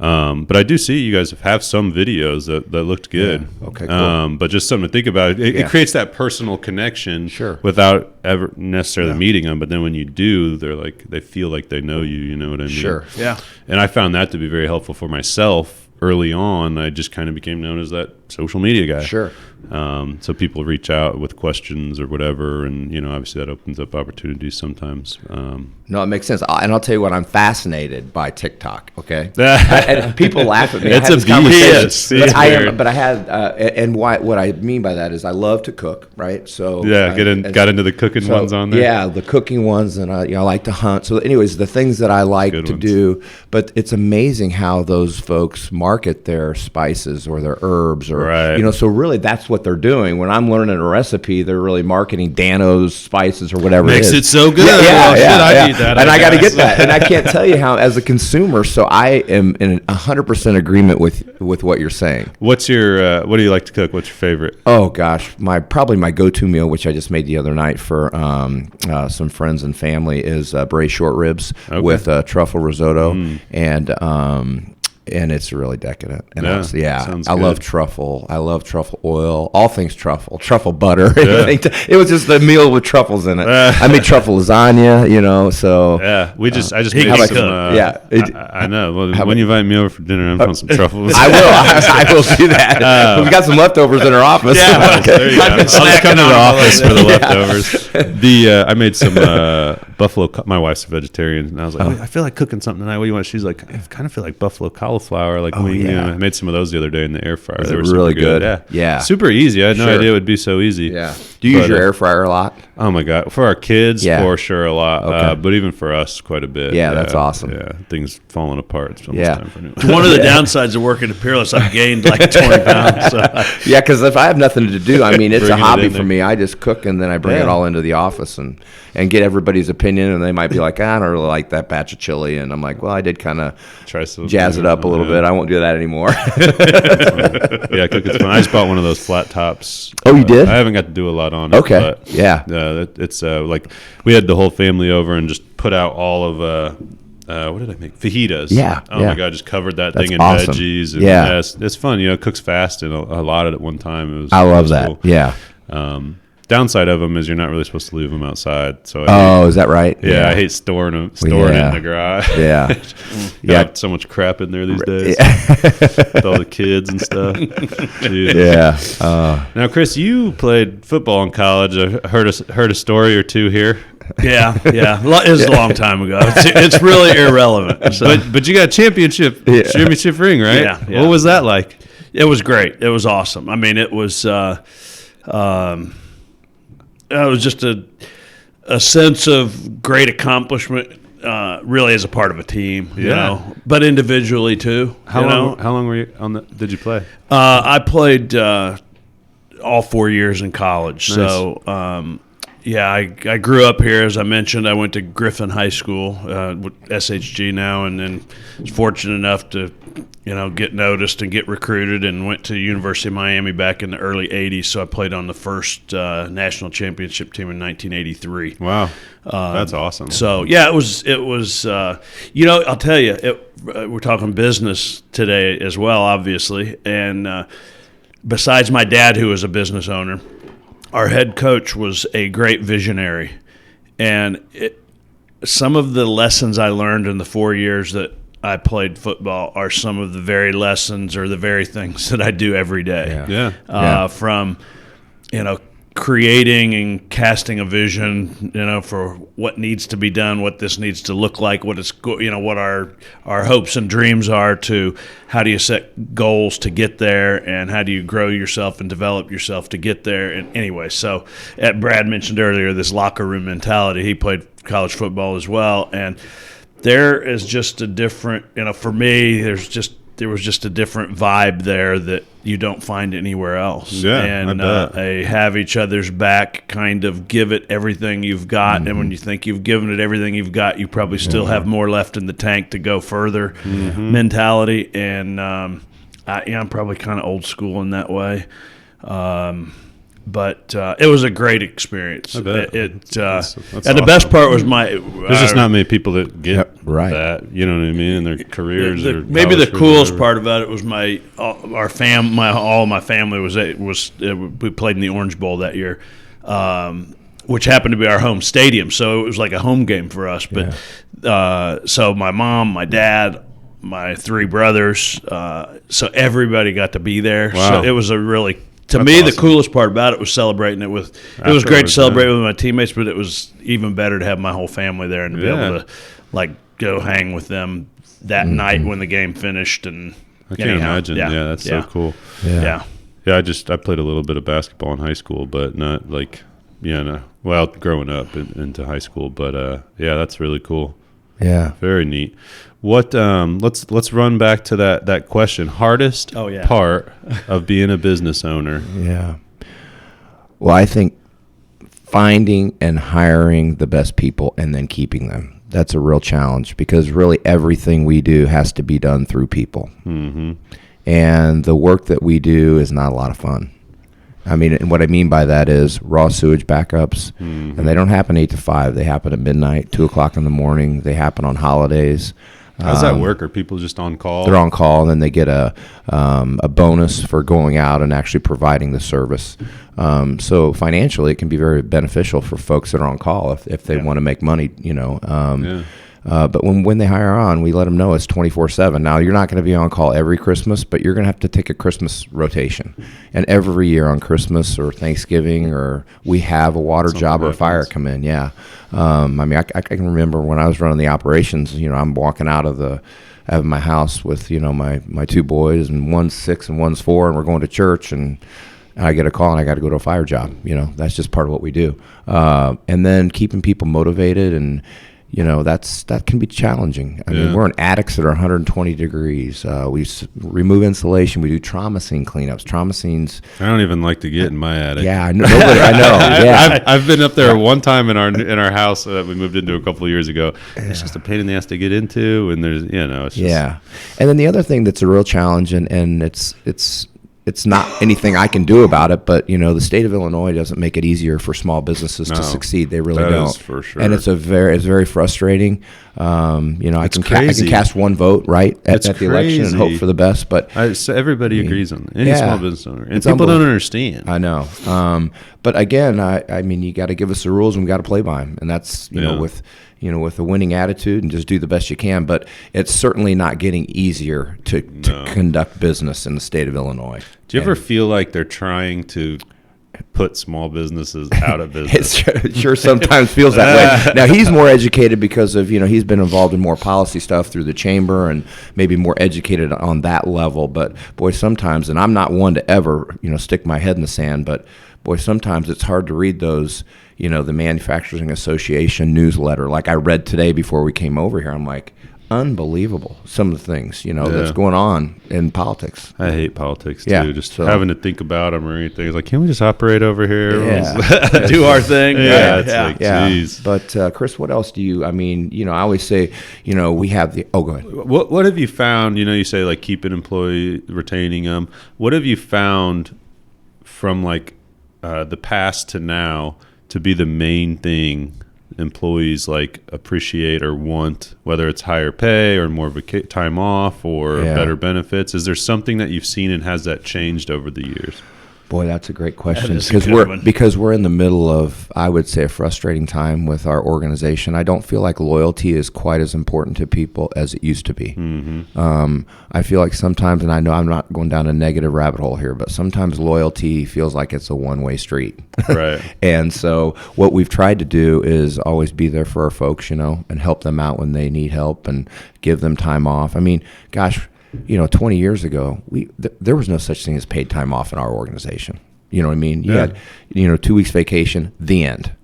But I do see you guys have some videos that looked good. Yeah. Okay, cool. But just something to think about. It creates that personal connection without ever necessarily meeting them. But then when you do, they feel like they know you. You know what I mean? Sure. Yeah. And I found that to be very helpful for myself. Early on, I just kind of became known as that social media guy. Sure. So people reach out with questions or whatever, and obviously that opens up opportunities sometimes. No, it makes sense. And I'll tell you what, I'm fascinated by TikTok. Okay, and people laugh at me. It's I a beast. but I am. But I had, and what I mean by that is I love to cook, right? So got into the cooking ones on there. Yeah, the cooking ones, and I like to hunt. So, anyways, the things that I like to do. But it's amazing how those folks market their spices or their herbs, or so really that's what they're doing. When I'm learning a recipe, they're really marketing Dano's spices or whatever. Makes it is. it so good. I need that. And I got to get that. And I can't tell you how, as a consumer. So I am in 100% agreement with what you're saying. What's your what do you like to cook? What's your favorite? Oh gosh, probably my go-to meal, which I just made the other night for some friends and family, is braised short ribs with truffle risotto and it's really decadent. And I love truffle. I love truffle oil, all things truffle butter. Yeah. It was just a meal with truffles in it. I made truffle lasagna, so. Yeah, I just made some. I know. Well, when you invite me over for dinner, I'm putting some truffles. I will. I will do that. We got some leftovers in our office. Yeah, there you go. I'll just come to the office for the leftovers. I made some buffalo. My wife's a vegetarian, and I was like, I feel like cooking something tonight. What do you want? She's like, I kind of feel like buffalo cauliflower, wing. I made some of those the other day in the air fryer. They were really good. Yeah, super easy. I had no idea it would be so easy. Yeah. Do you use your air fryer a lot? Oh my god, for our kids, for sure, a lot. Okay. But even for us, quite a bit. Yeah, that's awesome. Yeah, things falling apart. It's almost time for new. One of the downsides of working at Peerless, I've gained like 20 pounds. So. Yeah, because if I have nothing to do, it's a hobby for me. I just cook and then I bring it all into the office and get everybody's opinion, and they might be like, I don't really like that batch of chili, and I'm like, well, I did kind of jazz it up a little bit. I won't do that anymore. Yeah, cooking's fun. I just bought one of those flat tops. Oh, you did? I haven't got to do a lot on it. Okay. But it's we had the whole family over and just put out all of what did I make? Fajitas. Yeah. Oh my god, just covered that thing in awesome. veggies. And it's fun. It cooks fast and a lot at one time. I love that. Cool. Yeah. Downside of them is you're not really supposed to leave them outside. So is that right? Yeah, I hate storing it in the garage. Yeah, got so much crap in there these days with all the kids and stuff. Yeah. Now, Chris, you played football in college. I heard a story or two here. Yeah. It was a long time ago. It's really irrelevant. So. But you got a championship ring, right? Yeah. What was that like? It was great. It was awesome. It was. It was just a sense of great accomplishment, really as a part of a team, you know, but individually too. How long were you on did you play? I played all 4 years in college. Nice. So, I grew up here. As I mentioned, I went to Griffin High School, SHG now, and then was fortunate enough to, get noticed and get recruited and went to University of Miami back in the early 80s. So I played on the first national championship team in 1983. Wow. That's awesome. So, it was I'll tell you, we're talking business today as well, obviously. And besides my dad, who was a business owner, our head coach was a great visionary. And some of the lessons I learned in the 4 years that I played football are some of the very lessons or the very things that I do every day. From, creating and casting a vision, for what needs to be done, what this needs to look like, what our hopes and dreams are, to how do you set goals to get there, and how do you grow yourself and develop yourself to get there. And anyway, so Brad mentioned earlier this locker room mentality. He played college football as well, and there is just a different, for me, there was just a different vibe there that you don't find anywhere else. Yeah, and a have each other's back, kind of give it everything you've got. Mm-hmm. And when you think you've given it everything you've got, you probably still have more left in the tank to go further mentality. And I'm probably kind of old school in that way. But it was a great experience. I bet. That's and the awesome. best part was There's just not many people that get right. that. You know what I mean? In their careers. Or maybe the college coolest or part about it was all my family we played in the Orange Bowl that year, which happened to be our home stadium. So it was like a home game for us. But so my mom, my dad, my 3 brothers, so everybody got to be there. Wow. So it was a really. To That's me, awesome. the coolest part about it was celebrating it with. It was great to Afterwards, celebrate with my teammates, but it was even better to have my whole family there and to be able to, like, go hang with them that night when the game finished. And I can't imagine. Yeah, that's so cool. Yeah. Yeah, I played a little bit of basketball in high school, but not like, well, growing up into high school. But yeah, that's really cool. Yeah. Very neat. What? Let's run back to that question. Hardest part of being a business owner. Yeah. Well, I think finding and hiring the best people and then keeping them. That's a real challenge because really everything we do has to be done through people. Mm-hmm. And the work that we do is not a lot of fun. I mean, and what I mean by that is raw sewage backups, and they don't happen 8 to 5. They happen at midnight, 2 o'clock in the morning. They happen on holidays. How's that work? Are people just on call? They're on call, and then they get a bonus for going out and actually providing the service. So financially, it can be very beneficial for folks that are on call if they want to make money, But when they hire on, we let them know it's 24/7. Now, you're not going to be on call every Christmas, but you're going to have to take a Christmas rotation. And every year on Christmas or Thanksgiving, or we have a water job or a fire come in. Yeah. I mean, I can remember when I was running the operations. I'm walking out of my house with my 2 boys, and one's 6 and one's 4, and we're going to church, and I get a call and I got to go to a fire job. That's just part of what we do. And then keeping people motivated and. That can be challenging. I mean, we're in attics that are 120 degrees. We remove insulation. We do trauma scene cleanups. Trauma scenes. I don't even like to get in my attic. Yeah, I know. I know. Yeah, I've been up there one time in our house that we moved into a couple of years ago. It's just a pain in the ass to get into, and there's it's just, And then the other thing that's a real challenge, and it's not anything I can do about it, but the state of Illinois doesn't make it easier for small businesses to succeed. They really don't. Is for sure. And it's very frustrating. I can cast one vote at the election and hope for the best, but so everybody agrees on it. Any small business owner, and people don't understand. I know. But again, I mean, you got to give us the rules, and we got to play by them, and that's with a winning attitude and just do the best you can. But it's certainly not getting easier to conduct business in the state of Illinois. Do you ever feel like they're trying to put small businesses out of business? It sure sometimes feels that way. Now, he's more educated because of, he's been involved in more policy stuff through the chamber and maybe more educated on that level. But, boy, sometimes, and I'm not one to ever, stick my head in the sand, but, boy, sometimes it's hard to read those, the Manufacturing Association newsletter. Like I read today before we came over here, I'm like, unbelievable, some of the things, that's going on in politics. I hate politics, too. Just having to think about them or anything. It's like, can we just operate over here? Do our thing. Geez. But, Chris, what else do you, I always say, we have go ahead. What have you found, you say like keep an employee, retaining them. What have you found from like the past to now to be the main thing employees like appreciate or want, whether it's higher pay or more time off or better benefits? Is there something that you've seen, and has that changed over the years? Boy, that's a great question because we're in the middle of, I would say, a frustrating time with our organization. I don't feel like loyalty is quite as important to people as it used to be. Mm-hmm. I feel like sometimes, and I know I'm not going down a negative rabbit hole here, but sometimes loyalty feels like it's a one-way street. Right. And so what we've tried to do is always be there for our folks, and help them out when they need help and give them time off. I mean, gosh, 20 years ago, there was no such thing as paid time off in our organization. You know what I mean? You had, 2 weeks vacation, the end.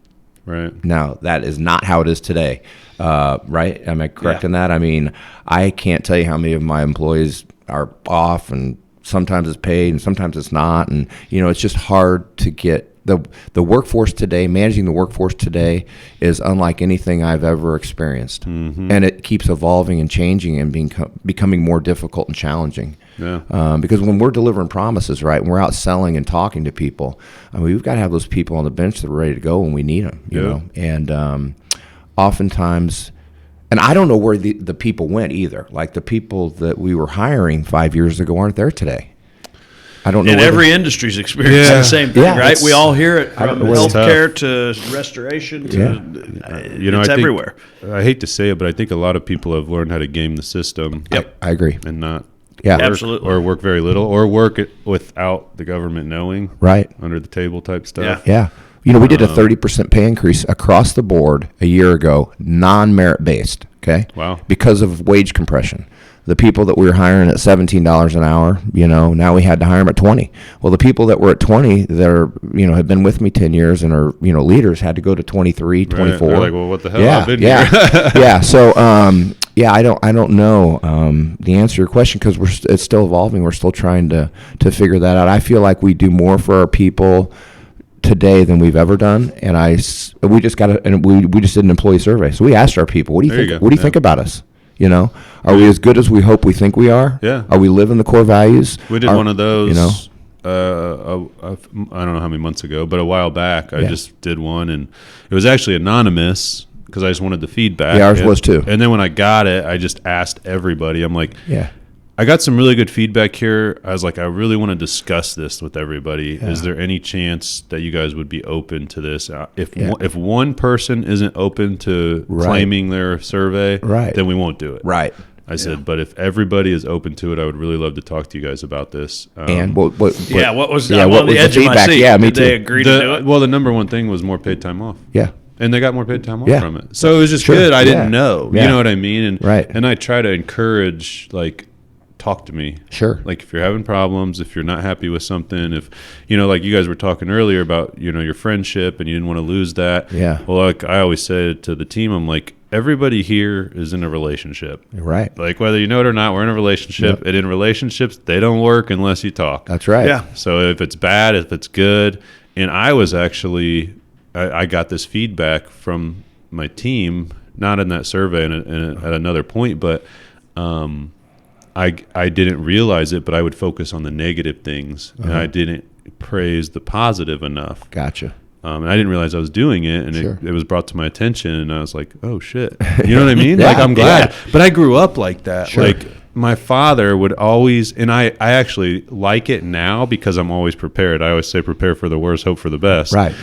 Right. Now, that is not how it is today. Right? Am I correct in that? I mean, I can't tell you how many of my employees are off, and sometimes it's paid and sometimes it's not. And, it's just hard to get the workforce today. Managing the workforce today is unlike anything I've ever experienced. Mm-hmm. And it keeps evolving and changing and becoming more difficult and challenging. Because when we're delivering promises, right, and we're out selling and talking to people, I mean, we've got to have those people on the bench that are ready to go when we need them, you know. And oftentimes, and I don't know where the people went either. Like the people that we were hiring 5 years ago aren't there today. I don't know. And every industry's experiencing the same thing, right? We all hear it from healthcare to restoration to it's everywhere. I hate to say it, but I think a lot of people have learned how to game the system. Yep, I agree. And not absolutely, or work very little, or work it without the government knowing, right? Under the table type stuff. Yeah. You know, we did a 30% pay increase across the board a year ago, non-merit based. Okay. Wow. Because of wage compression. The people that we were hiring at $17 an hour, you know, now we had to hire them at 20. Well, the people that were at 20 that are, you know, have been with me 10 years and are, you know, leaders had to go to 23, 24. They're like, well, what the hell? I've been here. Yeah. So, I don't know the answer to your question because it's still evolving. We're still trying to figure that out. I feel like we do more for our people today than we've ever done, and we just did an employee survey. So we asked our people, what do you think? What do you think about us? You know, are we as good as we hope we think we are? Yeah. Are we living the core values? We did one of those, you know, I don't know how many months ago, but a while back, I just did one, and it was actually anonymous because I just wanted the feedback. Yeah, ours was too. And then when I got it, I just asked everybody. I'm like, yeah, I got some really good feedback here. I was like, I really want to discuss this with everybody. Yeah. Is there any chance that you guys would be open to this? If one person isn't open to claiming their survey, then we won't do it. Right. I said, but if everybody is open to it, I would really love to talk to you guys about this. And what was the feedback? Yeah, me too. Did they agree to do it? Well, the number one thing was more paid time off. Yeah. And they got more paid time off from it. So it was just good. I didn't know. You know what I mean? And I try to encourage, like, talk to me. Sure. Like if you're having problems, if you're not happy with something, if, you know, like you guys were talking earlier about, you know, your friendship and you didn't want to lose that. Yeah. Well, like I always said to the team, I'm like, everybody here is in a relationship. Right. Like whether you know it or not, we're in a relationship. And in relationships, they don't work unless you talk. That's right. Yeah. So if it's bad, if it's good. And I was actually, I got this feedback from my team, not in that survey and at another point, but I didn't realize it, but I would focus on the negative things, and I didn't praise the positive enough. Gotcha. And I didn't realize I was doing it, and it was brought to my attention, and I was like, oh, shit. You know what I mean? Like, I'm glad. Yeah. But I grew up like that. Sure. Like, my father would always, and I actually like it now because I'm always prepared. I always say prepare for the worst, hope for the best. Right.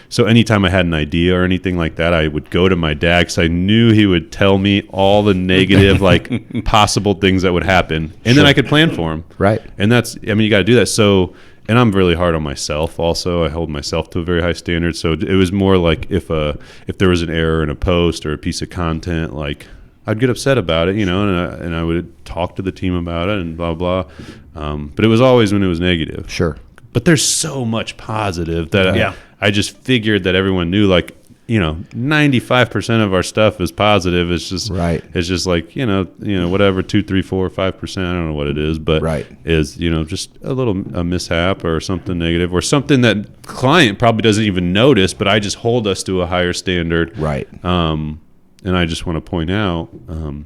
So anytime I had an idea or anything like that, I would go to my dad because I knew he would tell me all the negative, like possible things that would happen, and then I could plan for them. Right. And that's, I mean, you got to do that. So, and I'm really hard on myself. Also, I hold myself to a very high standard. So it was more like if there was an error in a post or a piece of content, like I'd get upset about it, you know, and I would talk to the team about it and blah blah. But it was always when it was negative. Sure. But there's so much positive that I just figured that everyone knew, like, you know, 95% of our stuff is positive. It's just It's just like, you know, whatever 2, 3, 4, 5%. I don't know what it is, but is, you know, just a mishap or something negative or something that client probably doesn't even notice, but I just hold us to a higher standard. Right. And I just want to point out.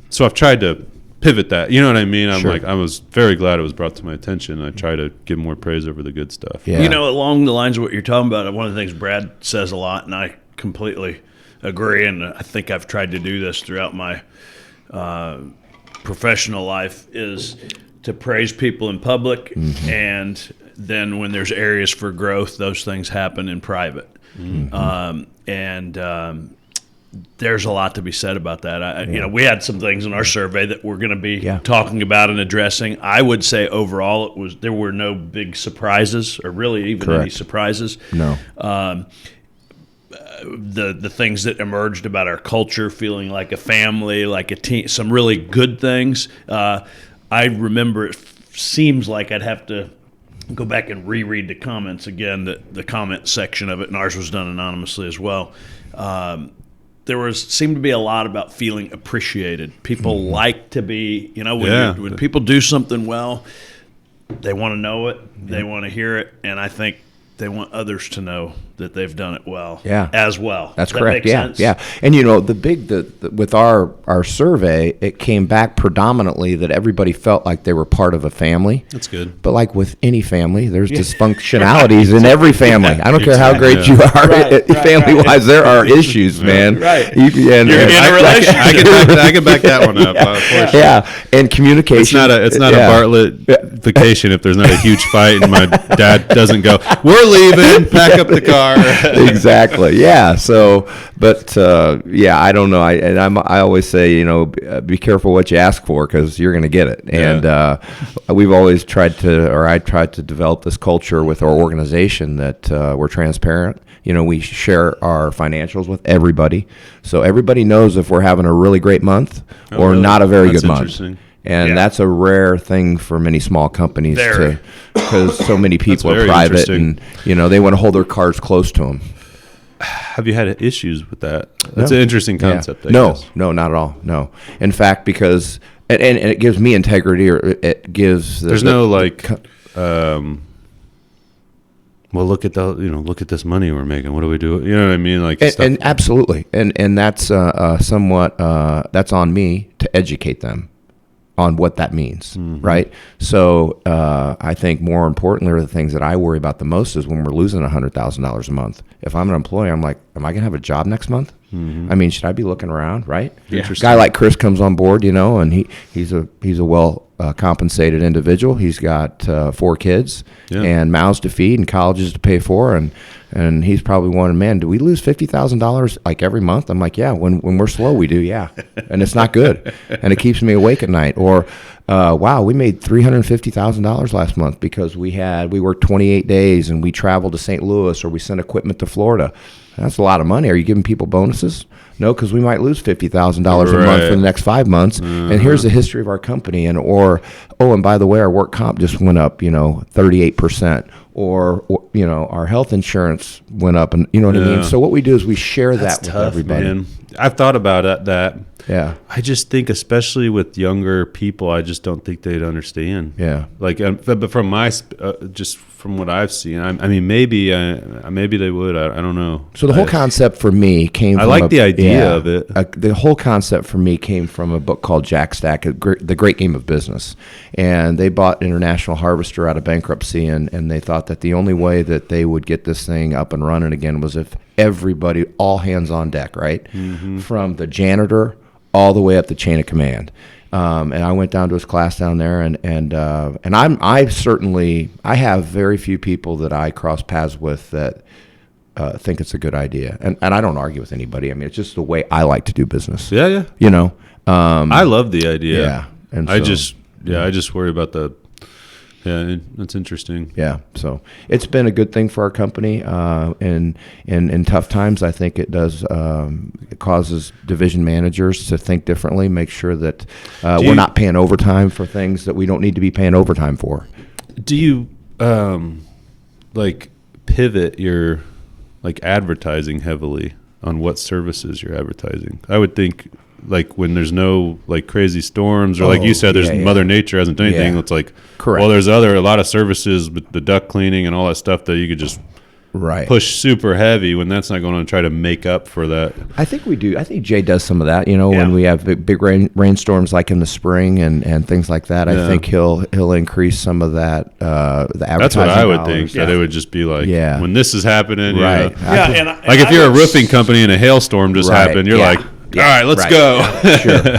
So I've tried to pivot that, you know what I mean? I'm like, I was very glad it was brought to my attention. I try to give more praise over the good stuff. Yeah. You know, along the lines of what you're talking about, one of the things Brad says a lot, and I completely agree, and I think I've tried to do this throughout my professional life, is to praise people in public, and then when there's areas for growth, those things happen in private. There's a lot to be said about that. You know, we had some things in our survey that we're going to be talking about and addressing. I would say overall there were no big surprises, or really even any surprises. No. The things that emerged about our culture, feeling like a family, like a team, some really good things. I remember it seems like I'd have to go back and reread the comments again, the comment section of it, and ours was done anonymously as well. There seemed to be a lot about feeling appreciated. People like to be, you know, when people do something well, they want to know it, they want to hear it, and I think they want others to know that they've done it well. Yeah. As well. That's Does that correct. make Yeah, sense? yeah. And with our survey, it came back predominantly that everybody felt like they were part of a family. That's good. But like with any family, there's dysfunctionalities in every family. I don't care how great you are, family-wise. There are issues, man. Right. You're in a relationship. I can back that one up. Yeah, and communication. It's not a Bartlett vacation if there's not a huge fight and my dad doesn't go, we're leaving, pack up the car. Exactly. Yeah. So, but I don't know. I always say, be careful what you ask for because you're going to get it. And we've always I tried to develop this culture with our organization that we're transparent. We share our financials with everybody, so everybody knows if we're having a really great month or really? not a very That's good month. interesting. And that's a rare thing for many small companies because so many people are very private interesting. and they want to hold their cards close to them. Have you had issues with that? That's an interesting concept. I No, guess. no, not at all. No. In fact, because and it gives me integrity, or it gives. There's no well, look at look at this money we're making. What do we do? You know what I mean? Like, and absolutely, and that's somewhat that's on me to educate them on what that means, right? So I think more importantly, are the things that I worry about the most is when we're losing $100,000 a month. If I'm an employee, I'm like, am I gonna have a job next month? I mean, should I be looking around, right? Yeah. A guy like Chris comes on board, and he's a well compensated individual. He's got 4 kids and mouths to feed and colleges to pay for, and he's probably wondering, man, do we lose $50,000 like every month? I'm like, yeah, when we're slow, we do, yeah, and it's not good, and it keeps me awake at night. Or wow, we made $350,000 last month because we worked 28 days and we traveled to St. Louis, or we sent equipment to Florida. That's a lot of money. Are you giving people bonuses? No, because we might lose $50,000 a month for the next 5 months. And here's the history of our company. And by the way, our work comp just went up, 38%. Or our health insurance went up, and you know what I mean. So what we do is we share that with everybody. Man. I've thought about that. Yeah. I just think, especially with younger people, I just don't think they'd understand. Yeah. Like, but from just from what I've seen, I mean, maybe they would. I don't know. So the whole concept for me came from the idea of it. The whole concept for me came from a book called Jack Stack, The Great Game of Business. And they bought International Harvester out of bankruptcy, and they thought that the only way that they would get this thing up and running again was if everybody, all hands on deck, right? From the janitor all the way up the chain of command. And I went down to his class down there, and I have very few people that I cross paths with that think it's a good idea, and I don't argue with anybody. I mean, it's just the way I like to do business. Yeah. I love the idea. Yeah, and I just worry about the. Yeah, that's interesting. Yeah, so it's been a good thing for our company. In tough times, I think it does. It causes division managers to think differently, make sure that we're not paying overtime for things that we don't need to be paying overtime for. Do you pivot your advertising heavily on what services you're advertising? I would think. Like when there's no crazy storms, or like you said, there's Mother Nature hasn't done anything. It's like, correct. Well, there's a lot of services with the duct cleaning and all that stuff that you could just push super heavy when that's not going to try to make up for that. I think we do. I think Jay does some of that. When we have big rainstorms like in the spring and things like that. I think he'll increase some of that. The advertising. That's what I would think. That it would just be like, when this is happening, right? If you're a roofing company and a hailstorm just happened, you're like. All right, let's go.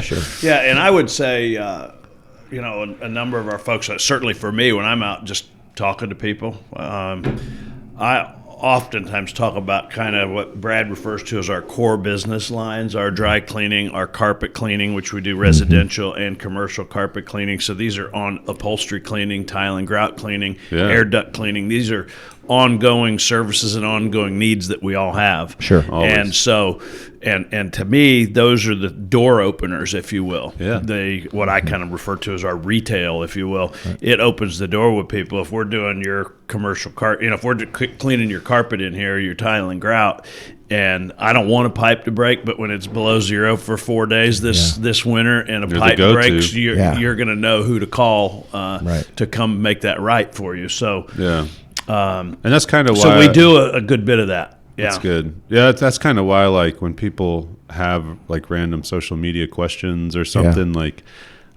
Sure. Yeah, and I would say, a number of our folks, certainly for me, when I'm out just talking to people, I oftentimes talk about kind of what Brad refers to as our core business lines, our dry cleaning, our carpet cleaning, which we do residential and commercial carpet cleaning. So these are on upholstery cleaning, tile and grout cleaning, air duct cleaning. These are ongoing services and ongoing needs that we all have. Sure. Always. And so, and to me, those are the door openers, if you will. Yeah. What I kind of refer to as our retail, if you will. Right. It opens the door with people. If we're doing your commercial if we're cleaning your carpet in here, your tile and grout, and I don't want a pipe to break, but when it's below zero for 4 days this winter and a pipe breaks, you're going to know who to call to come make that right for you. So And that's kind of why. So we do a good bit of that. Yeah. That's good. Yeah, that's kind of why, like, when people have like random social media questions or something, like,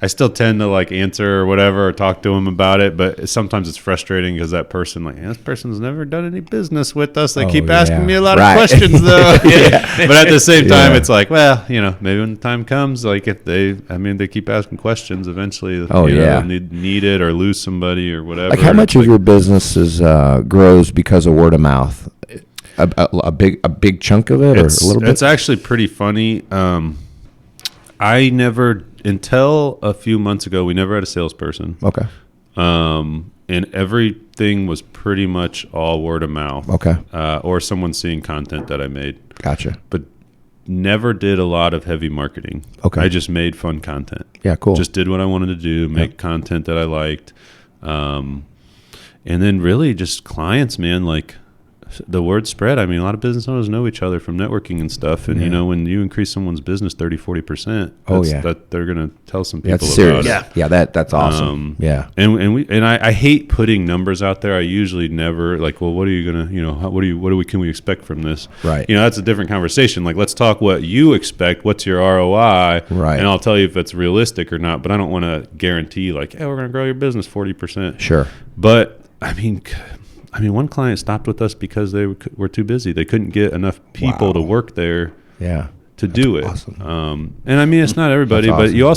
I still tend to like answer or whatever, or talk to them about it. But sometimes it's frustrating because that person, like, this person's never done any business with us. They keep asking me a lot of questions, though. But at the same time, it's like, well, maybe when the time comes, like, if they keep asking questions, eventually, they'll need it or lose somebody or whatever. Like, how much of your business grows because of word of mouth? A big chunk of it, or a little bit? It's actually pretty funny. I never, until a few months ago, we never had a salesperson. Okay. And everything was pretty much all word of mouth. Okay. Or someone seeing content that I made. Gotcha. But never did a lot of heavy marketing. Okay. I just made fun content. Yeah, cool. Just did what I wanted to do, make content that I liked. And then really just clients, man, like, the word spread. I mean, a lot of business owners know each other from networking and stuff. And, when you increase someone's business 30-40%, that they're going to tell some people about it. Yeah, that's awesome. And I hate putting numbers out there. I usually never, like, well, what are you going to, can we expect from this? Right. That's a different conversation. Like, let's talk what you expect. What's your ROI? Right. And I'll tell you if it's realistic or not. But I don't want to guarantee, like, hey, we're going to grow your business 40%. Sure. But, I mean, one client stopped with us because they were too busy. They couldn't get enough people to work there to do it. Awesome. And I mean, it's not everybody, That's awesome. but you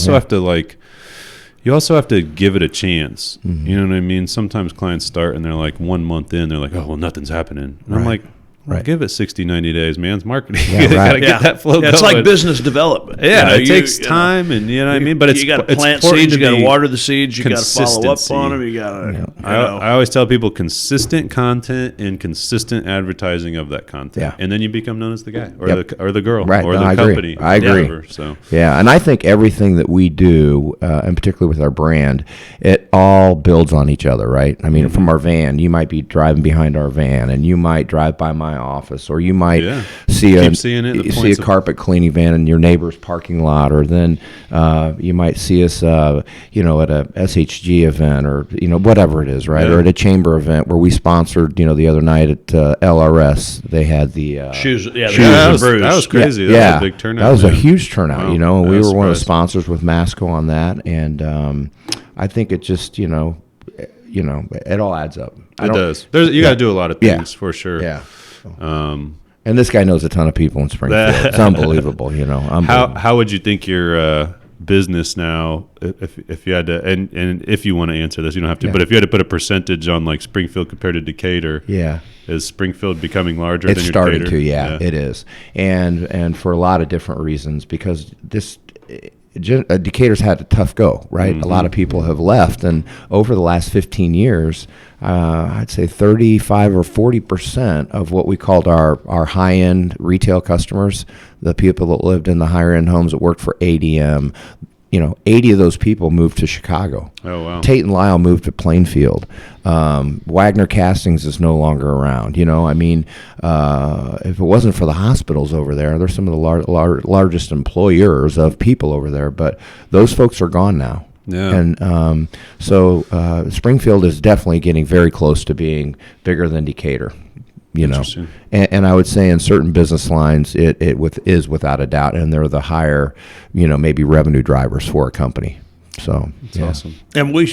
also have to give it a chance. Mm-hmm. You know what I mean? Sometimes clients start and they're like 1 month in, they're like, oh, well, nothing's happening. And I'm like, give it 60, 90 days, man. It's marketing. You got to get that flow going. It's like business development. Yeah, it takes time, and you know what I mean? But you got to plant seeds, you got to water the seeds, you got to follow up on them. You got to. I always tell people consistent content and consistent advertising of that content, and then you become known as the guy or the girl or the company. I agree. Whatever, so and I think everything that we do, and particularly with our brand, it all builds on each other, right? I mean, from our van, you might be driving behind our van, and you might drive by my office, or you might see a carpet cleaning van in your neighbor's parking lot, or then you might see us at a SHG event, or whatever it is, right? Or at a chamber event where we sponsored the other night at LRS, they had the shoes. Shoes that was crazy. That was a big turnout. That was a huge turnout. Wow. We were one of the sponsors with Masco on that, and I think it just it all adds up. It does. You got to do a lot of things for sure. Yeah. And this guy knows a ton of people in Springfield. It's unbelievable, How would you think your business now, if you had to, and if you want to answer this, you don't have to, but if you had to put a percentage on like Springfield compared to Decatur, is Springfield becoming larger than your Decatur? It's starting to, it is. And for a lot of different reasons, because Decatur's had a tough go, right? Mm-hmm. A lot of people have left, and over the last 15 years, I'd say 35 or 40% of what we called our high-end retail customers, the people that lived in the higher-end homes that worked for ADM, 80 of those people moved to Chicago. Oh, wow. Tate and Lyle moved to Plainfield. Wagner Castings is no longer around. If it wasn't for the hospitals over there, they're some of the largest employers of people over there, but those folks are gone now. Yeah. And so Springfield is definitely getting very close to being bigger than Decatur. And I would say in certain business lines, it is without a doubt, and they're the higher, maybe revenue drivers for a company. So it's awesome. And we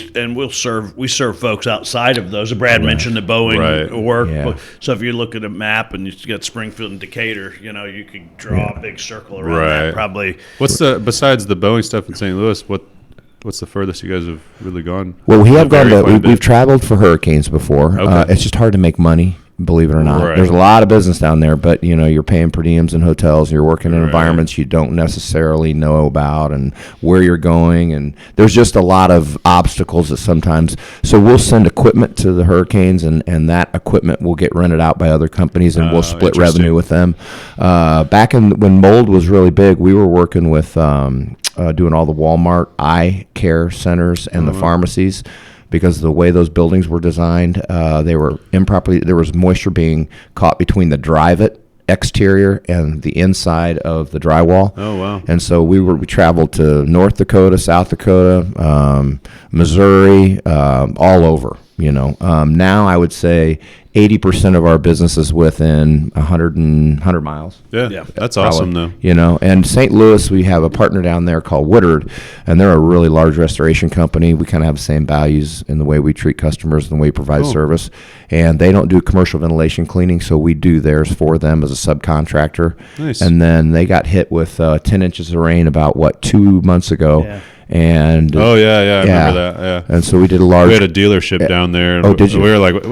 serve folks outside of those. Brad mentioned the Boeing work. Yeah. So if you look at a map and you got Springfield and Decatur, you could draw a big circle around that. Probably. What's besides the Boeing stuff in St. Louis? What's the furthest you guys have really gone? Well, we have gone. We've traveled for hurricanes before. Okay. It's just hard to make money. Believe it or not, there's a lot of business down there, but you're paying per diems in hotels, you're working in environments you don't necessarily know about, and where you're going, and there's just a lot of obstacles that sometimes. So we'll send equipment to the hurricanes, and that equipment will get rented out by other companies, and we'll split revenue with them. Back when mold was really big, we were working with doing all the Walmart eye care centers and the pharmacies. Because the way those buildings were designed, they were improperly. There was moisture being caught between the drive-it exterior and the inside of the drywall. Oh, wow! And so we traveled to North Dakota, South Dakota, Missouri, all over. Now I would say 80% of our business is within 100 miles. Yeah. That's awesome, though. And St. Louis, we have a partner down there called Woodard, and they're a really large restoration company. We kind of have the same values in the way we treat customers and the way we provide service. And they don't do commercial ventilation cleaning, so we do theirs for them as a subcontractor. Nice. And then they got hit with 10 inches of rain about, 2 months ago. Yeah. And I remember that. Yeah. And so we did a large. We had a dealership down there. And did you? We were like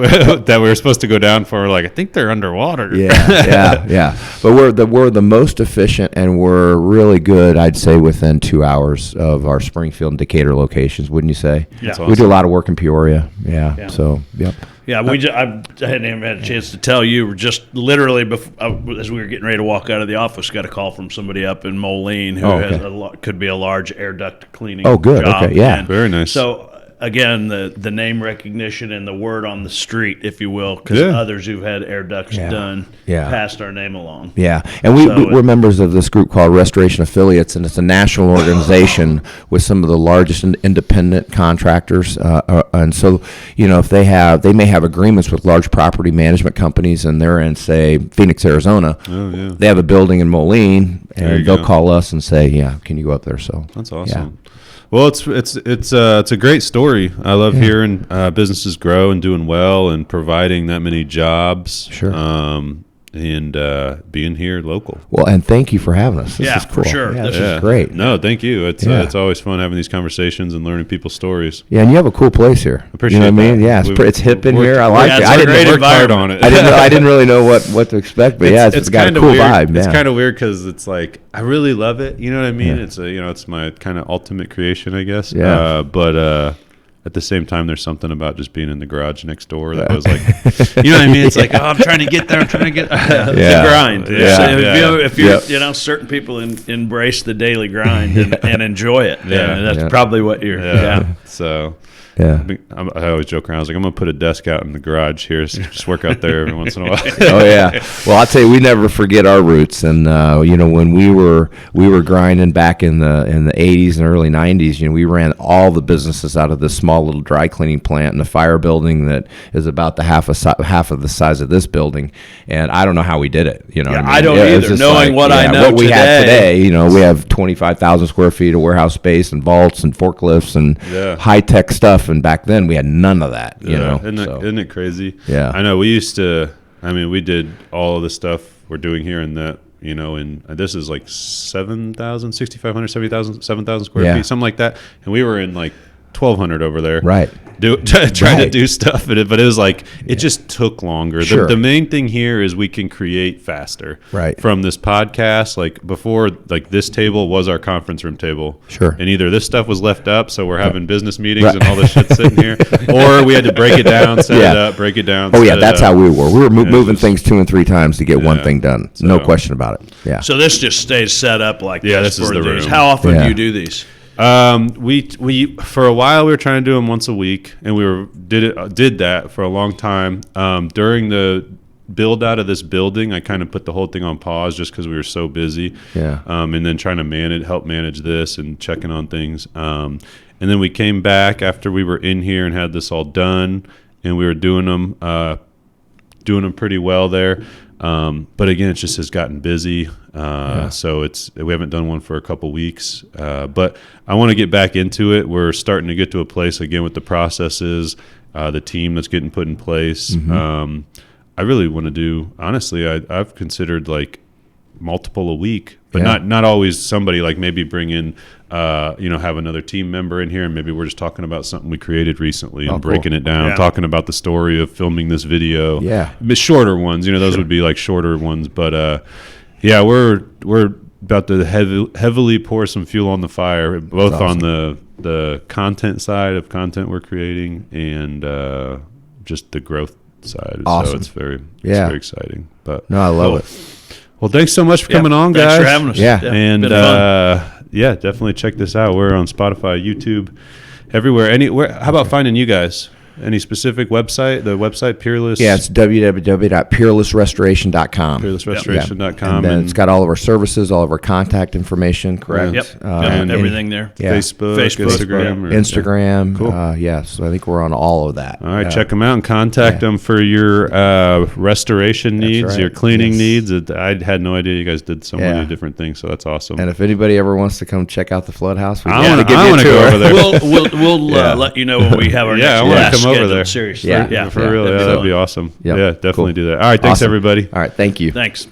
that. We were supposed to go down for. We're like, I think they're underwater. Yeah. But we're the most efficient, and we're really good. I'd say within 2 hours of our Springfield and Decatur locations. Wouldn't you say? Yeah. We do a lot of work in Peoria. Yeah. So yep. Yeah, I hadn't even had a chance to tell you. We're just literally as we were getting ready to walk out of the office, got a call from somebody up in Moline who has could be a large air duct cleaning. Oh, good. Job. Okay, yeah, and very nice. So again, the name recognition and the word on the street, if you will, because others who've had air ducts done passed our name along. Yeah, and we're members of this group called Restoration Affiliates, and it's a national organization with some of the largest independent contractors. And so, if they may have agreements with large property management companies, and they're in, say, Phoenix, Arizona. Oh, yeah. They have a building in Moline, and they'll call us and say, can you go up there? So that's awesome. Yeah. Well, it's a great story. I love hearing businesses grow and doing well and providing that many jobs. Sure. And being here local. Well, and thank you for having us. This is cool. For sure. Yeah, this is great. No, thank you. It's always fun having these conversations and learning people's stories. Yeah, and you have a cool place here. Appreciate what that. I mean? Yeah, it's hip in here. I like it. I didn't work hard on it. I didn't really know what to expect, but it's got a cool vibe. It's kind of weird because it's like I really love it. You know what I mean? Yeah. It's my kind of ultimate creation, I guess. Yeah. But at the same time, there's something about just being in the garage next door that was like, you know what I mean? It's like, I'm trying to get there. I'm trying to get the grind. Yeah. So if you're certain people embrace the daily grind and enjoy it. Yeah. That's probably what you're. Yeah. So. Yeah, I always joke around. I was like, I'm gonna put a desk out in the garage here, so just work out there every once in a while. Oh yeah. Well, I'll tell you, we never forget our roots, and when we were grinding back in the 80s and early 90s, we ran all the businesses out of this small little dry cleaning plant in a fire building that is about the half of the size of this building, and I don't know how we did it. I don't either. Knowing what I know what we have today, we have 25,000 square feet of warehouse space and vaults and forklifts and high tech stuff. And back then we had none of that, Isn't it crazy? Yeah. I know we did all of the stuff we're doing here in that, and this is like 7,000, 6,500, 7,000 square feet, something like that. And we were in like 1,200 over there. Right. Trying to do stuff in it, but it was like it just took longer. Sure. The main thing here is we can create faster. Right. From this podcast, like before, like this table was our conference room table. Sure. And either this stuff was left up, so we're having business meetings and all this shit sitting here, or we had to break it down, set it up, break it down. Oh yeah, that's how we were. We were moving things 2 and 3 times to get one thing done. So, no question about it. Yeah. So this just stays set up like this is the room. How often do you do these? We for a while we were trying to do them once a week, and we did that for a long time. During the build out of this building, I kind of put the whole thing on pause just because we were so busy. Yeah. And then trying to help manage this and checking on things. And then we came back after we were in here and had this all done, and we were doing them pretty well there. But again, it just has gotten busy. So we haven't done one for a couple weeks, but I want to get back into it. We're starting to get to a place again with the processes, the team that's getting put in place. Mm-hmm. I really want to do, honestly, I've considered like multiple a week, but not always somebody like maybe bring in, have another team member in here, and maybe we're just talking about something we created recently and breaking it down, talking about the story of filming this video. Yeah. Shorter ones, those would be like shorter ones, but we're about to heavily pour some fuel on the fire, both on the content side of content we're creating and just the growth side. Awesome. So it's very exciting. But no, I love it. Well, thanks so much for coming on, guys. Thanks for having us. Yeah. And definitely check this out. We're on Spotify, YouTube, everywhere. Anywhere. How about finding you guys? Any specific website? The website, Peerless? Yeah, it's www.peerlessrestoration.com. Peerlessrestoration.com. And then it's got all of our services, all of our contact information, correct? Yep. And Everything there. Yeah. Facebook, Instagram. Instagram. Cool. So I think we're on all of that. All right, check them out and contact them for your restoration needs, right. your cleaning Yes. needs. I had no idea you guys did so many different things, so that's awesome. And if anybody ever wants to come check out the flood house, we I want to give you wanna a go tour. over there. We'll let you know when we have our Yeah, I next wanna class come over scheduled. there. Seriously. Yeah. For real, that'd be awesome. Yep. Yeah, definitely Cool. do that. All right, thanks Awesome. everybody. All right, thank you. Thanks.